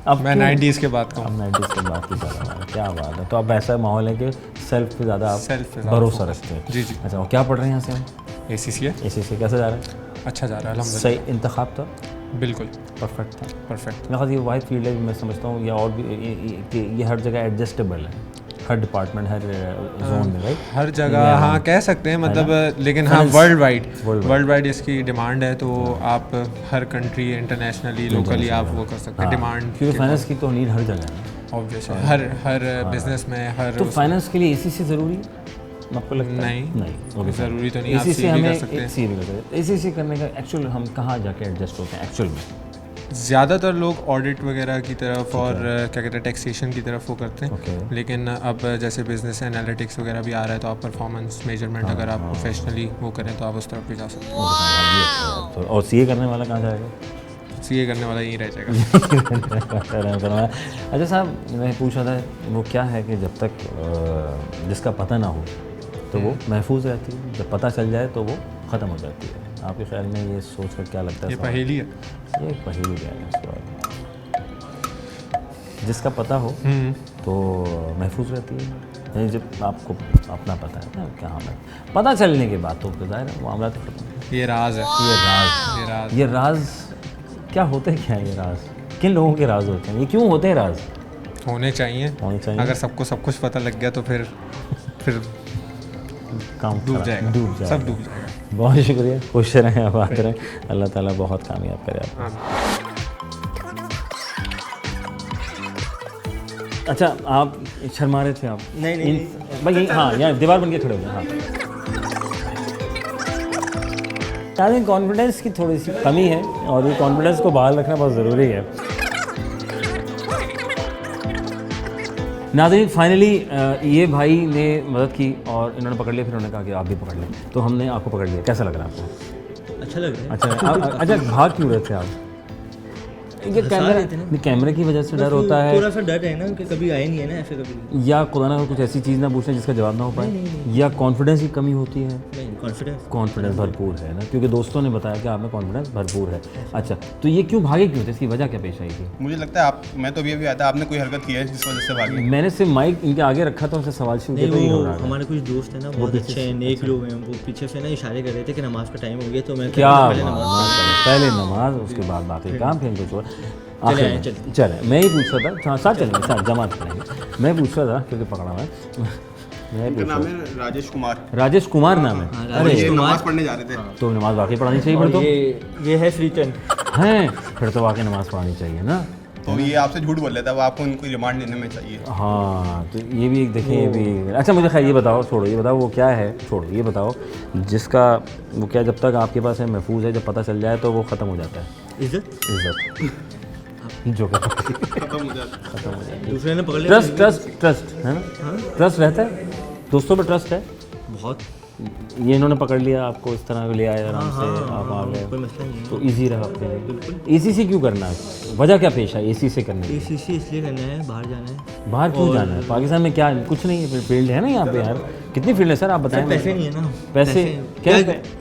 अब मैं 90s के बाद का हूँ। अब 90s के बाद की बात है, क्या बात है। तो अब ऐसा माहौल है कि सेल्फ पे ज़्यादा आप भरोसा रखते हैं। जी जी। अच्छा, और क्या पढ़ रहे हैं यहाँ से हम? ACCA। ACCA कैसा जा रहा है? अच्छा जा रहा है अल्हम्दुलिल्लाह। सही इंतखाब था? बिल्कुल परफेक्ट था। परफेक्ट। मैं ये वाहिद फील्ड है मैं समझता हूँ, या और भी ये हर जगह एडजस्टेबल है। हर डिपार्टमेंट, हर जोन में, राइट? हर जगह हाँ कह सकते हैं, मतलब लेकिन हाँ वर्ल्ड वाइड इसकी डिमांड है, तो आप हर कंट्री इंटरनेशनली लोकली आप वो कर सकते हैं डिमांड, क्योंकि फाइनेंस की तो नीड हर जगह है ऑब्वियस, हर बिजनेस में हर। तो फाइनेंस के लिए ACC ज़रूरी है आपको लगता है? नहीं ज़रूरी तो नहीं, आप ACC सी भी हमें कर सकते हैं। सी भी कर सकते हैं। ACC करने का एक्चुअल हम कहाँ जाके एडजस्ट होते हैं एक्चुअल में? ज़्यादातर लोग ऑडिट वगैरह की तरफ और क्या कहते हैं टैक्सेशन की तरफ वो करते हैं, लेकिन अब जैसे बिजनेस एनालिटिक्स वगैरह भी आ रहा है, तो आप परफॉर्मेंस मेजरमेंट अगर आप प्रोफेशनली वो करें तो आप उस तरफ भी जा सकते हैं। और CA करने वाला कहाँ जाएगा? CA करने वाला यहीं रह जाएगा। अच्छा साहब, मैं पूछ रहा था वो क्या है कि जब तक जिसका पता ना हो तो वो महफूज रहती है, जब पता चल जाए तो वो ख़त्म हो जाती है। आपके ख्याल में ये सोच कर क्या लगता है? ये पहेली है, ये पहेली क्या है इसके बारे में? जिसका पता हो तो महफूज रहती है, यानी जब आपको अपना पता है ना क्या है, पता चलने के बाद तो ज़ाहिर है मामला तो खत्म। ये राज है, ये राज क्या होते हैं? क्या है ये राज? किन लोगों के राज होते हैं? ये क्यों होते हैं राज? होने चाहिए। अगर सबको सब कुछ पता लग गया तो फिर काम डूब जाएगा, सब डूब जाएगा। बहुत शुक्रिया, खुश रहें, आबाद रहें, अल्लाह ताला बहुत कामयाब करे आपको। अच्छा, आप शर्मा रहे थे आप? नहीं भाई, हाँ यहाँ दीवार बन के खड़े हो गए। हाँ, कॉन्फिडेंस की थोड़ी सी कमी है और ये कॉन्फिडेंस को बहाल रखना बहुत ज़रूरी है। नाज़रीन, फाइनली ये भाई ने मदद की और इन्होंने पकड़ लिया, फिर उन्होंने कहा कि आप भी पकड़ लें, तो हमने आपको पकड़ लिया। कैसा लग रहा है आपको? अच्छा लग रहा है। अच्छा, भाग क्यों रहे थे आप? ये कैमरे की वजह से डर होता है, थोड़ा सा डर है ना कि कभी आए नहीं है ना ऐसे कभी, या खुदा ना कुछ ऐसी चीज़ ना पूछना जिसका जवाब ना हो पाए, या कॉन्फिडेंस की कमी होती है? कॉन्फिडेंस भरपूर है ना, क्योंकि दोस्तों ने बताया कि आप में कॉन्फिडेंस भरपूर है। अच्छा, तो ये क्यों भागे क्यों थे? इसकी वजह क्या पेश आई थी? मुझे लगता है मैं तो अभी आया था, आपने कोई हरकत की है जिस वजह से भागे? मैंने सिर्फ माइक इनके आगे रखा था, उनसे सवाल शुरू किया, तो ये हो रहा है। हमारे कुछ दोस्त हैं ना, बहुत अच्छे हैं, नेक लोग हैं, वो पीछे से ना इशारे कर रहे थे कि नमाज का टाइम हो गया, तो मैं क्या पहले नमाज, उसके बाद बाकी काम, फिर कुछ और। चले, मैं ही पूछ रहा था, साथ चलेंगे, साथ जमात करेंगे। मैं पूछ रहा था क्योंकि पकड़ा मैं नाम है राजेश कुमार। राजेश कुमार नाम है? अरे नमाज पढ़ने जा रहे थे, तो नमाज वाकई पढ़ानी चाहिए फिर तो। ये है श्रीचंद हैं, फिर तो वाकई नमाज पढ़ानी चाहिए ना। तो ये आपसे झूठ बोल रहा था, वो आपको उनको रिमांड देने में चाहिए। हाँ, तो ये भी एक देखें, ये भी। अच्छा, मुझे खैर ये बताओ, छोड़ो ये बताओ वो क्या है, छोड़ो ये बताओ, जिसका वो क्या जब तक आपके पास है महफूज है, जब पता चल जाए तो वो ख़त्म हो जाता है? इज्जत जो खत्म हो जाता है। दूसरे ने पकड़ लिया। ट्रस्ट है ना, ट्रस्ट रहता है, दोस्तों पे ट्रस्ट है बहुत। ये इन्होंने पकड़ लिया आपको, इस तरह ले आए आराम से, आप आ गए, कोई मसला नहीं है, तो इजी रहा आपके लिए। ACC क्यों करना है? वजह क्या पेश है ACC करने की? ACC इसलिए करना है, बाहर जाना है। बाहर क्यों जाना है? पाकिस्तान में क्या कुछ नहीं है, फील्ड है ना यहाँ पे यार, कितनी फील्ड है सर, आप बताएं। पैसे नहीं है ना, पैसे क्या?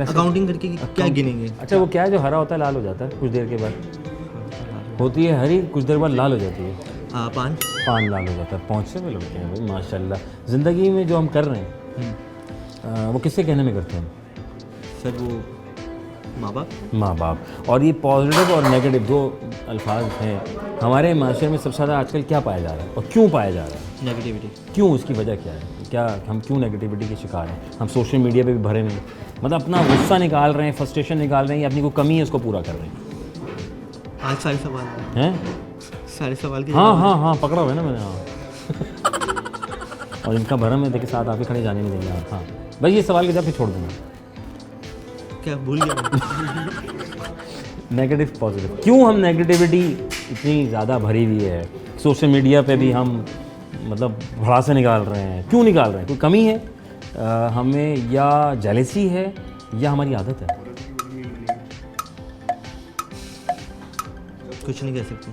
अकाउंटिंग करके क्या गिनेंगे? अच्छा, वो क्या है जो हरा होता है लाल हो जाता है कुछ देर के बाद? होती है हरी, कुछ देर बाद लाल हो जाती है। पान लाल हो जाता है। पहुँच से भी लगते हैं भाई, माशाल्लाह। ज़िंदगी में जो हम कर रहे हैं वो किससे कहने में करते हैं सर? वो माँ बाप। और ये पॉजिटिव और नेगेटिव दो अल्फाज हैं हमारे माशरे में। सबसे ज़्यादा आजकल क्या पाया जा रहा है और क्यों पाया जा रहा है? नेगेटिविटी। क्यों? उसकी वजह क्या है? क्या हम क्यों नेगेटिविटी के शिकार हैं? हम सोशल मीडिया पे भी भरे नहीं, मतलब अपना गुस्सा निकाल रहे हैं, फ्रस्ट्रेशन निकाल रहे हैं, या अपनी कोई कमी है उसको पूरा कर रहे हैं? आज सारे सवाल हैं, सारे सवाल के हाँ पकड़ा हुआ है ना मैंने। हाँ और इनका भरम है, देखिए साथ आके खड़े जाने नहीं देंगे आप। हाँ भाई, ये सवाल के जब फिर छोड़ देना। क्या भूल गया? नेगेटिव पॉजिटिव, क्यों हम नेगेटिविटी इतनी ज़्यादा भरी हुई है? सोशल मीडिया पे भी हम मतलब भड़ासे निकाल रहे हैं, क्यों निकाल रहे हैं? कोई कमी है हमें, या जेलसी है, या हमारी आदत है? कुछ नहीं कह सकते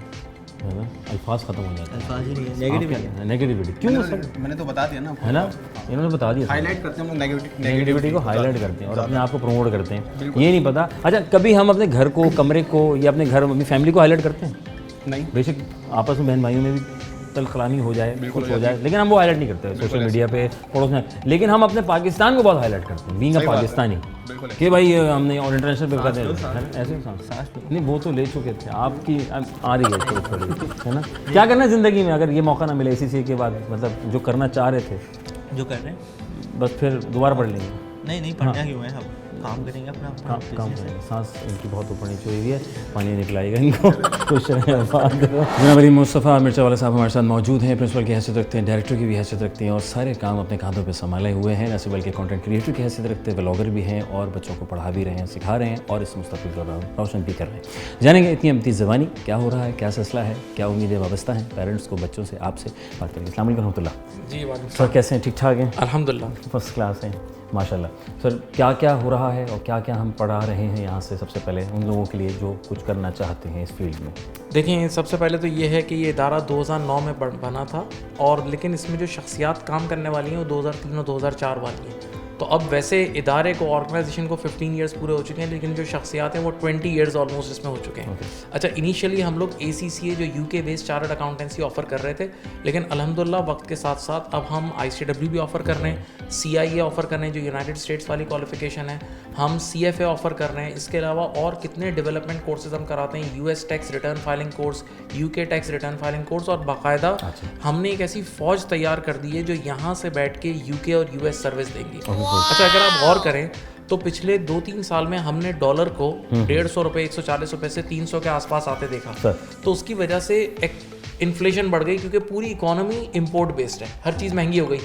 है ना, अल्फाज ख़त्म हो जाते हैं। अल्फाज ही नहीं है। नेगेटिविटी क्यों? मैंने तो बता दिया ना, है ना, इन्होंने बता दिया। हाईलाइट करते हैं हम लोग, नेगेटिविटी को हाईलाइट करते हैं और अपने आप को प्रमोट करते हैं, ये नहीं पता। अच्छा, कभी हम अपने घर को, कमरे को, या अपने घर में फैमिली को हाईलाइट करते हैं? नहीं। बेशक आपस में बहन भाइयों में भी कत्ल हो जाए, कुछ हो जाए, लेकिन हम वो हाईलाइट नहीं करते सोशल मीडिया पे पड़ोस में। लेकिन हम अपने पाकिस्तान को बहुत हाईलाइट करते हैं, बीइंग अ पाकिस्तानी, कि भाई हमने और इंटरनेशनल पे करते हैं ऐसे नहीं, वो तो ले चुके थे, आपकी आ रही है थोड़ी, है ना। क्या करना है ज़िंदगी में अगर ये मौका ना मिले ACCA के बाद, मतलब जो करना चाह रहे थे जो कर रहे हैं बस फिर दोबारा पढ़ लेंगे? नहीं पढ़ना क्यों है, हम काम करेंगे अपना काम करेंगे। सांस इनकी बहुत ऊपर नीचे हुई है, पानी निकलाएगा इनको। खुश रहें। जनाब अली मुस्तफ़ा मिर्चा वाला साहब हमारे साथ मौजूद हैं, प्रिंसिपल की हैसियत रखते हैं, डायरेक्टर की भी हैसियत रखते हैं और सारे काम अपने कांधों पे संभाले हुए हैं। न सिर्फ बल्कि कंटेंट क्रिएटर की हैसियत रखते हैं, ब्लॉगर भी हैं और बच्चों को पढ़ा भी रहे हैं, सिखा रहे हैं और इस मुस्तक़बिल को रोशन भी कर रहे हैं। जानेंगे इतनी अमती ज़बानी क्या हो रहा है, क्या सिलसिला है, क्या उम्मीदें वाबस्ता हैं पेरेंट्स को, बच्चों से, आपसे बात करेंगे। अस्सलाम वालेकुम रहमतुल्लाह जी। सर कैसे हैं? ठीक ठाक हैं अल्हम्दुलिल्लाह, फर्स्ट क्लास हैं माशाल्लाह। सर क्या क्या हो रहा है और क्या क्या हम पढ़ा रहे हैं यहाँ से, सबसे पहले उन लोगों के लिए जो कुछ करना चाहते हैं इस फील्ड में? देखिए सबसे पहले तो ये है कि ये इदारा 2009 में बना था और लेकिन इसमें जो शख्सियात काम करने वाली हैं वो 2003 और 2004 वाली हैं। तो अब वैसे इदारे को, ऑर्गेनाइजेशन को 15 ईयर्स पूरे हो चुके हैं, लेकिन जो शख्सियात हैं वो 20 ईयर्स ऑलमोस्ट इसमें हो चुके हैं। अच्छा, इनिशियली हम लोग ACCA जो UK based chartered accountancy offer कर रहे थे, लेकिन अल्हम्दुलिल्लाह वक्त के साथ साथ अब हम ICW भी ऑफ़र कर रहे हैं, CIA ऑफ़र कर रहे हैं जो यूनाइटेड स्टेट्स वाली क्वालिफिकेशन है, हम CFA ऑफ़र कर रहे हैं। इसके अलावा और कितने डेवलपमेंट कोर्सेज हम कराते हैं, US tax return filing course, UK tax return filing course, और बाकायदा हमने एक ऐसी फ़ौज तैयार कर दी है जो यहाँ से बैठ के UK और US सर्विस देंगी। अच्छा, अगर आप गौर करें तो पिछले 2-3 साल में हमने डॉलर को 150 रुपये, 140 रुपये से 300 के आसपास आते देखा। तो उसकी वजह से एक इन्फ्लेशन बढ़ गई क्योंकि पूरी इकोनॉमी इंपोर्ट बेस्ड है, हर चीज़ महंगी हो गई।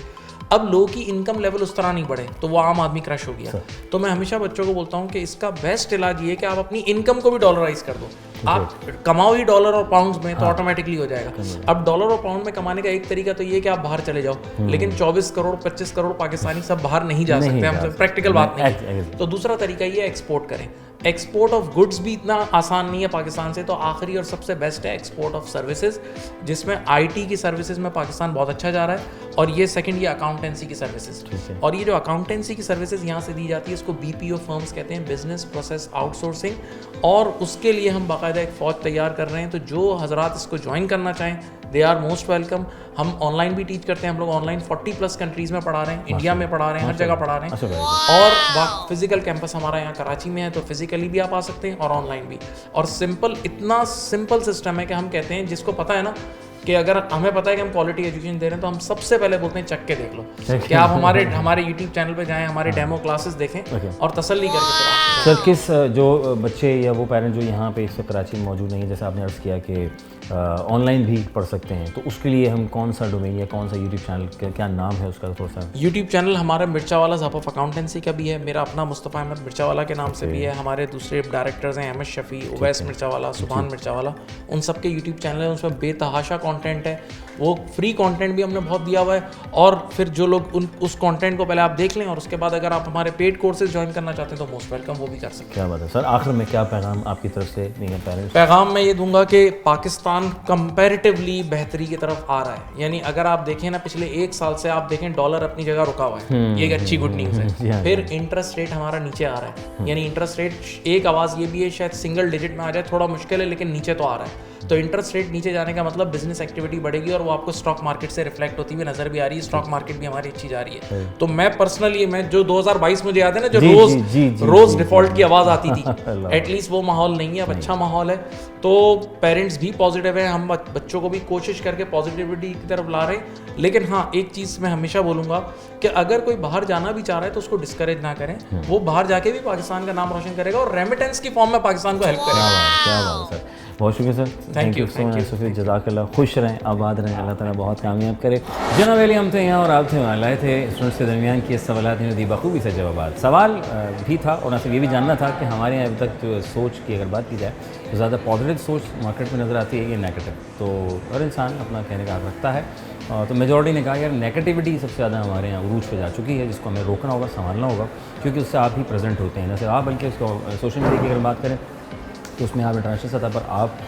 अब लोगों की इनकम लेवल उस तरह नहीं बढ़े तो वो आम आदमी क्रश हो गया। तो मैं हमेशा बच्चों को बोलता हूँ कि इसका बेस्ट इलाज ये है कि आप अपनी इनकम को भी डॉलराइज कर दो। आप कमाओ ही डॉलर और पाउंड्स में तो ऑटोमेटिकली हो जाएगा। अब डॉलर और पाउंड में कमाने का एक तरीका तो ये कि आप बाहर चले जाओ, लेकिन 24 करोड़ 25 करोड़ पाकिस्तानी सब बाहर नहीं जा सकते, हम प्रैक्टिकल बात नहीं। तो दूसरा तरीका ये एक्सपोर्ट करें। एक्सपोर्ट ऑफ गुड्स भी इतना आसान नहीं है पाकिस्तान से, तो आखिरी और सबसे बेस्ट है एक्सपोर्ट ऑफ सर्विसेज, जिसमें IT की सर्विसेज में पाकिस्तान बहुत अच्छा जा रहा है। और ये सेकंड, ये अकाउंटेंसी की सर्विसेज, और ये जो अकाउंटेंसी की सर्विसेज यहाँ से दी जाती है इसको BPO फर्म्स कहते हैं, बिजनेस प्रोसेस आउटसोर्सिंग। और उसके लिए हम बाकायदा एक फ़ौज तैयार कर रहे हैं। तो जो हजरात इसको ज्वाइन करना चाहें दे आर मोस्ट वेलकम। हम ऑनलाइन भी टीच करते हैं, हम लोग ऑनलाइन 40+ कंट्रीज़ में पढ़ा रहे हैं, इंडिया में पढ़ा रहे हैं, हर जगह पढ़ा रहे हैं। और फिजिकल कैंपस हमारा यहाँ कराची में है, तो फिजिकली भी आप आ सकते हैं और ऑनलाइन भी। और सिंपल, इतना सिंपल सिस्टम है कि हम कहते हैं, जिसको पता है ना कि अगर हमें पता है कि हम क्वालिटी एजुकेशन दे रहे हैं तो हम सबसे पहले बोलते हैं चख के देख लो, कि आप हमारे YouTube चैनल पे जाएं, हमारे डेमो क्लासेस देखें और तसल्ली करके। सर किस जो बच्चे या वो पेरेंट जो यहाँ पे इस वक्त कराची में मौजूद नहीं है, जैसे आपने अर्ज़ किया कि ऑनलाइन भी पढ़ सकते हैं, तो उसके लिए हम कौन सा डोमेन या कौन सा YouTube चैनल, क्या नाम है उसका थोड़ा सा? YouTube चैनल हमारा मिर्चा वाला ज़ाप ऑफ अकाउंटेंसी का भी है, मेरा अपना मुस्तफ़ा अहमद मिर्चा वाला के नाम से भी है, हमारे दूसरे डायरेक्टर्स हैं अहमद शफ़ी, उवैस मिर्चा वाला, सुभान मिर्चा वाला, उन सब के YouTube चैनल है। उसमें बेतहाशा कंटेंट है, वो फ्री कंटेंट भी हमने बहुत दिया हुआ है। और फिर जो लोग उस कंटेंट को पहले आप देख लें और उसके बाद अगर आप हमारे पेड कोर्सेज ज्वाइन करना चाहते हैं तो मोस्ट वेलकम, वो भी कर सकते हैं। क्या बात है सर, आखिर में क्या पैगाम आपकी तरफ से देंगे पेरेंट्स? पैगाम मैं ये दूंगा कि पाकिस्तान कंपैरेटिवली बेहतरी की तरफ आ रहा है। यानी अगर आप देखें ना, पिछले 1 साल से आप देखें डॉलर अपनी जगह रुका हुआ है, ये एक अच्छी गुड न्यूज़ है। फिर इंटरेस्ट रेट हमारा नीचे आ रहा है, यानी इंटरेस्ट रेट, एक आवाज़ ये भी है शायद सिंगल डिजिट में आ जाए, थोड़ा मुश्किल है लेकिन नीचे तो आ रहा है। तो इंटरेस्ट रेट नीचे जाने का मतलब बिजनेस एक्टिविटी बढ़ेगी और वो आपको स्टॉक मार्केट से रिफ्लेक्ट होती हुई नजर भी आ रही है। स्टॉक मार्केट भी हमारी अच्छी जा रही है। तो मैं पर्सनली, मैं जो 2022 मुझे याद है ना, जो रोज डिफॉल्ट की आवाज़ आती थी, एटलीस्ट वो माहौल नहीं है, अब अच्छा माहौल है। तो पेरेंट्स भी पॉजिटिव हैं, हम बच्चों को भी कोशिश करके पॉजिटिविटी की तरफ ला रहे हैं। लेकिन हाँ, एक चीज़ मैं हमेशा बोलूँगा कि अगर कोई बाहर जाना भी चाह रहा है तो उसको डिस्करेज ना करें, वो बाहर जाके भी पाकिस्तान का नाम रोशन करेगा और रेमिटेंस की फॉर्म में पाकिस्तान को हेल्प करेगा। क्या बात है सर, बहुत शुक्रिया sir, thank you so much sir, जज़ाकल्लाह, खुश रहें, आबाद रहें, अल्लाह ताला बहुत कामयाब करे। जनाब अली, हम थे यहाँ और आप थे वहाँ, लाए थे स्टूडेंट्स के दरमियान की सवालात दी बखूबी से जवाब। सवाल भी था और ना सिर्फ ये भी जानना था कि हमारे यहाँ अभी तक जो सोच की अगर बात की जाए तो ज़्यादा पॉजिटिव सोच मार्केट में नज़र आती है, ये नेगेटिव। तो हर इंसान अपना कहने का हक रखता है, तो मेजॉरिटी ने कहा यार नेगेटिविटी सबसे ज़्यादा हमारे यहाँ उरूज पे जा चुकी है, जिसको हमें रोकना होगा, संभालना होगा, क्योंकि उससे आप ही प्रेजेंट होते हैं। न सिर्फ आप बल्कि उसको सोशल मीडिया की अगर बात करें तो उसमें आप इंटरनेशनल सतह पर आप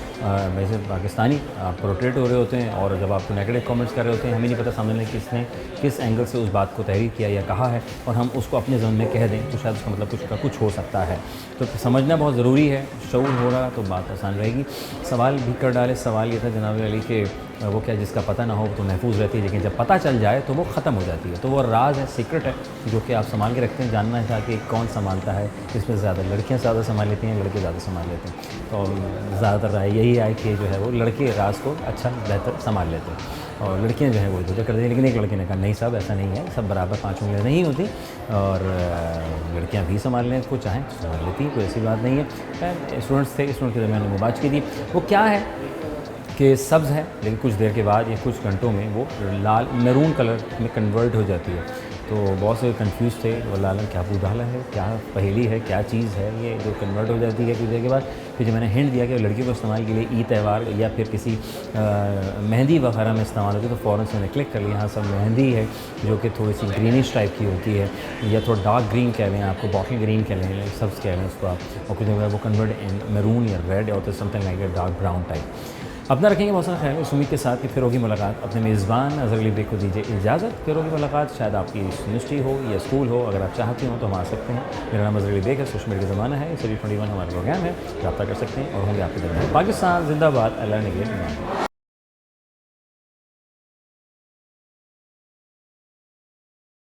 वैसे पाकिस्तानी आप प्रोट्रेट हो रहे होते हैं, और जब आप नेगेटिव कमेंट्स कर रहे होते हैं, हमें नहीं पता सामने वाले किसने किस एंगल से उस बात को तहरीर किया या कहा है, और हम उसको अपने ज़हन में कह दें तो शायद उसका मतलब कुछ हो सकता है। तो समझना बहुत ज़रूरी है, शऊर हो रहा तो बात आसान रहेगी। सवाल भी कर डाले, सवाल ये था जनाब अली के वो क्या जिसका पता ना हो तो महफूज रहती है, लेकिन जब पता चल जाए तो वो ख़त्म हो जाती है। तो वो राज है, सीक्रेट है, जो कि आप संभाल के रखते हैं। जानना था कि कौन संभालता है, इसमें ज़्यादा लड़कियाँ ज़्यादा संभाल लेती हैं, लड़के ज़्यादा संभाल लेते हैं। तो ज़्यादातर राय यही है कि जो है वो लड़के राज को अच्छा बेहतर संभाल लेते हैं और लड़कियां जो हैं वो इधर कर देती हैं। लेकिन एक लड़के ने कहा नहीं साहब ऐसा नहीं है, सब बराबर 5 उंगलियां नहीं होती और लड़कियां भी संभाल लें को चाहें तो संभाल लेती हैं, कोई ऐसी बात नहीं है। स्टूडेंट्स थे, स्टूडेंट के दरमियान में बात की थी। वो क्या है कि सब्ज़ है लेकिन कुछ देर के बाद या कुछ घंटों में वो लाल मैरून कलर में कन्वर्ट हो जाती है। तो बहुत से कंफ्यूज थे, वो लाल क्या बुधाला है, क्या पहेली है, क्या चीज़ है ये जो कन्वर्ट हो जाती है कुछ देर के बाद। फिर जब मैंने हिंट दिया कि लड़कियों को इस्तेमाल के लिए ईद त्यौहार या फिर किसी मेहंदी वगैरह में इस्तेमाल होती है, तो फ़ौरन से मैंने क्लिक कर लिया। हाँ सब मेहंदी है जो कि थोड़ी सी ग्रीनिश टाइप की होती है या थोड़ा डार्क ग्रीन कह लें, आपको बॉटल ग्रीन कह लें, सब्ज़ कह लें उसको आप, और कुछ देर बाद वो कन्वर्ट इन मैरून या रेड और तो something like a dark brown type. अपना रखेंगे बहुत सारा ख्याल, इस उम्मीद के साथ कि फिर होगी मुलाकात। अपने मेज़बान अज़हर अली बेग को दीजिए इजाज़त, फिर होगी मुलाकात। शायद आपकी यूनिवर्सिटी हो या स्कूल हो, अगर आप चाहते हो तो हम आ सकते हैं। मेरा नाम अज़हर अली बेग है, सोशल मीडिया का ज़माना है, सभी 21 हमारा प्रोग्राम है, रब्ता कर सकते हैं और होंगे आपके दरमियान। पाकिस्तान जिंदाबाद, अल्लाह ने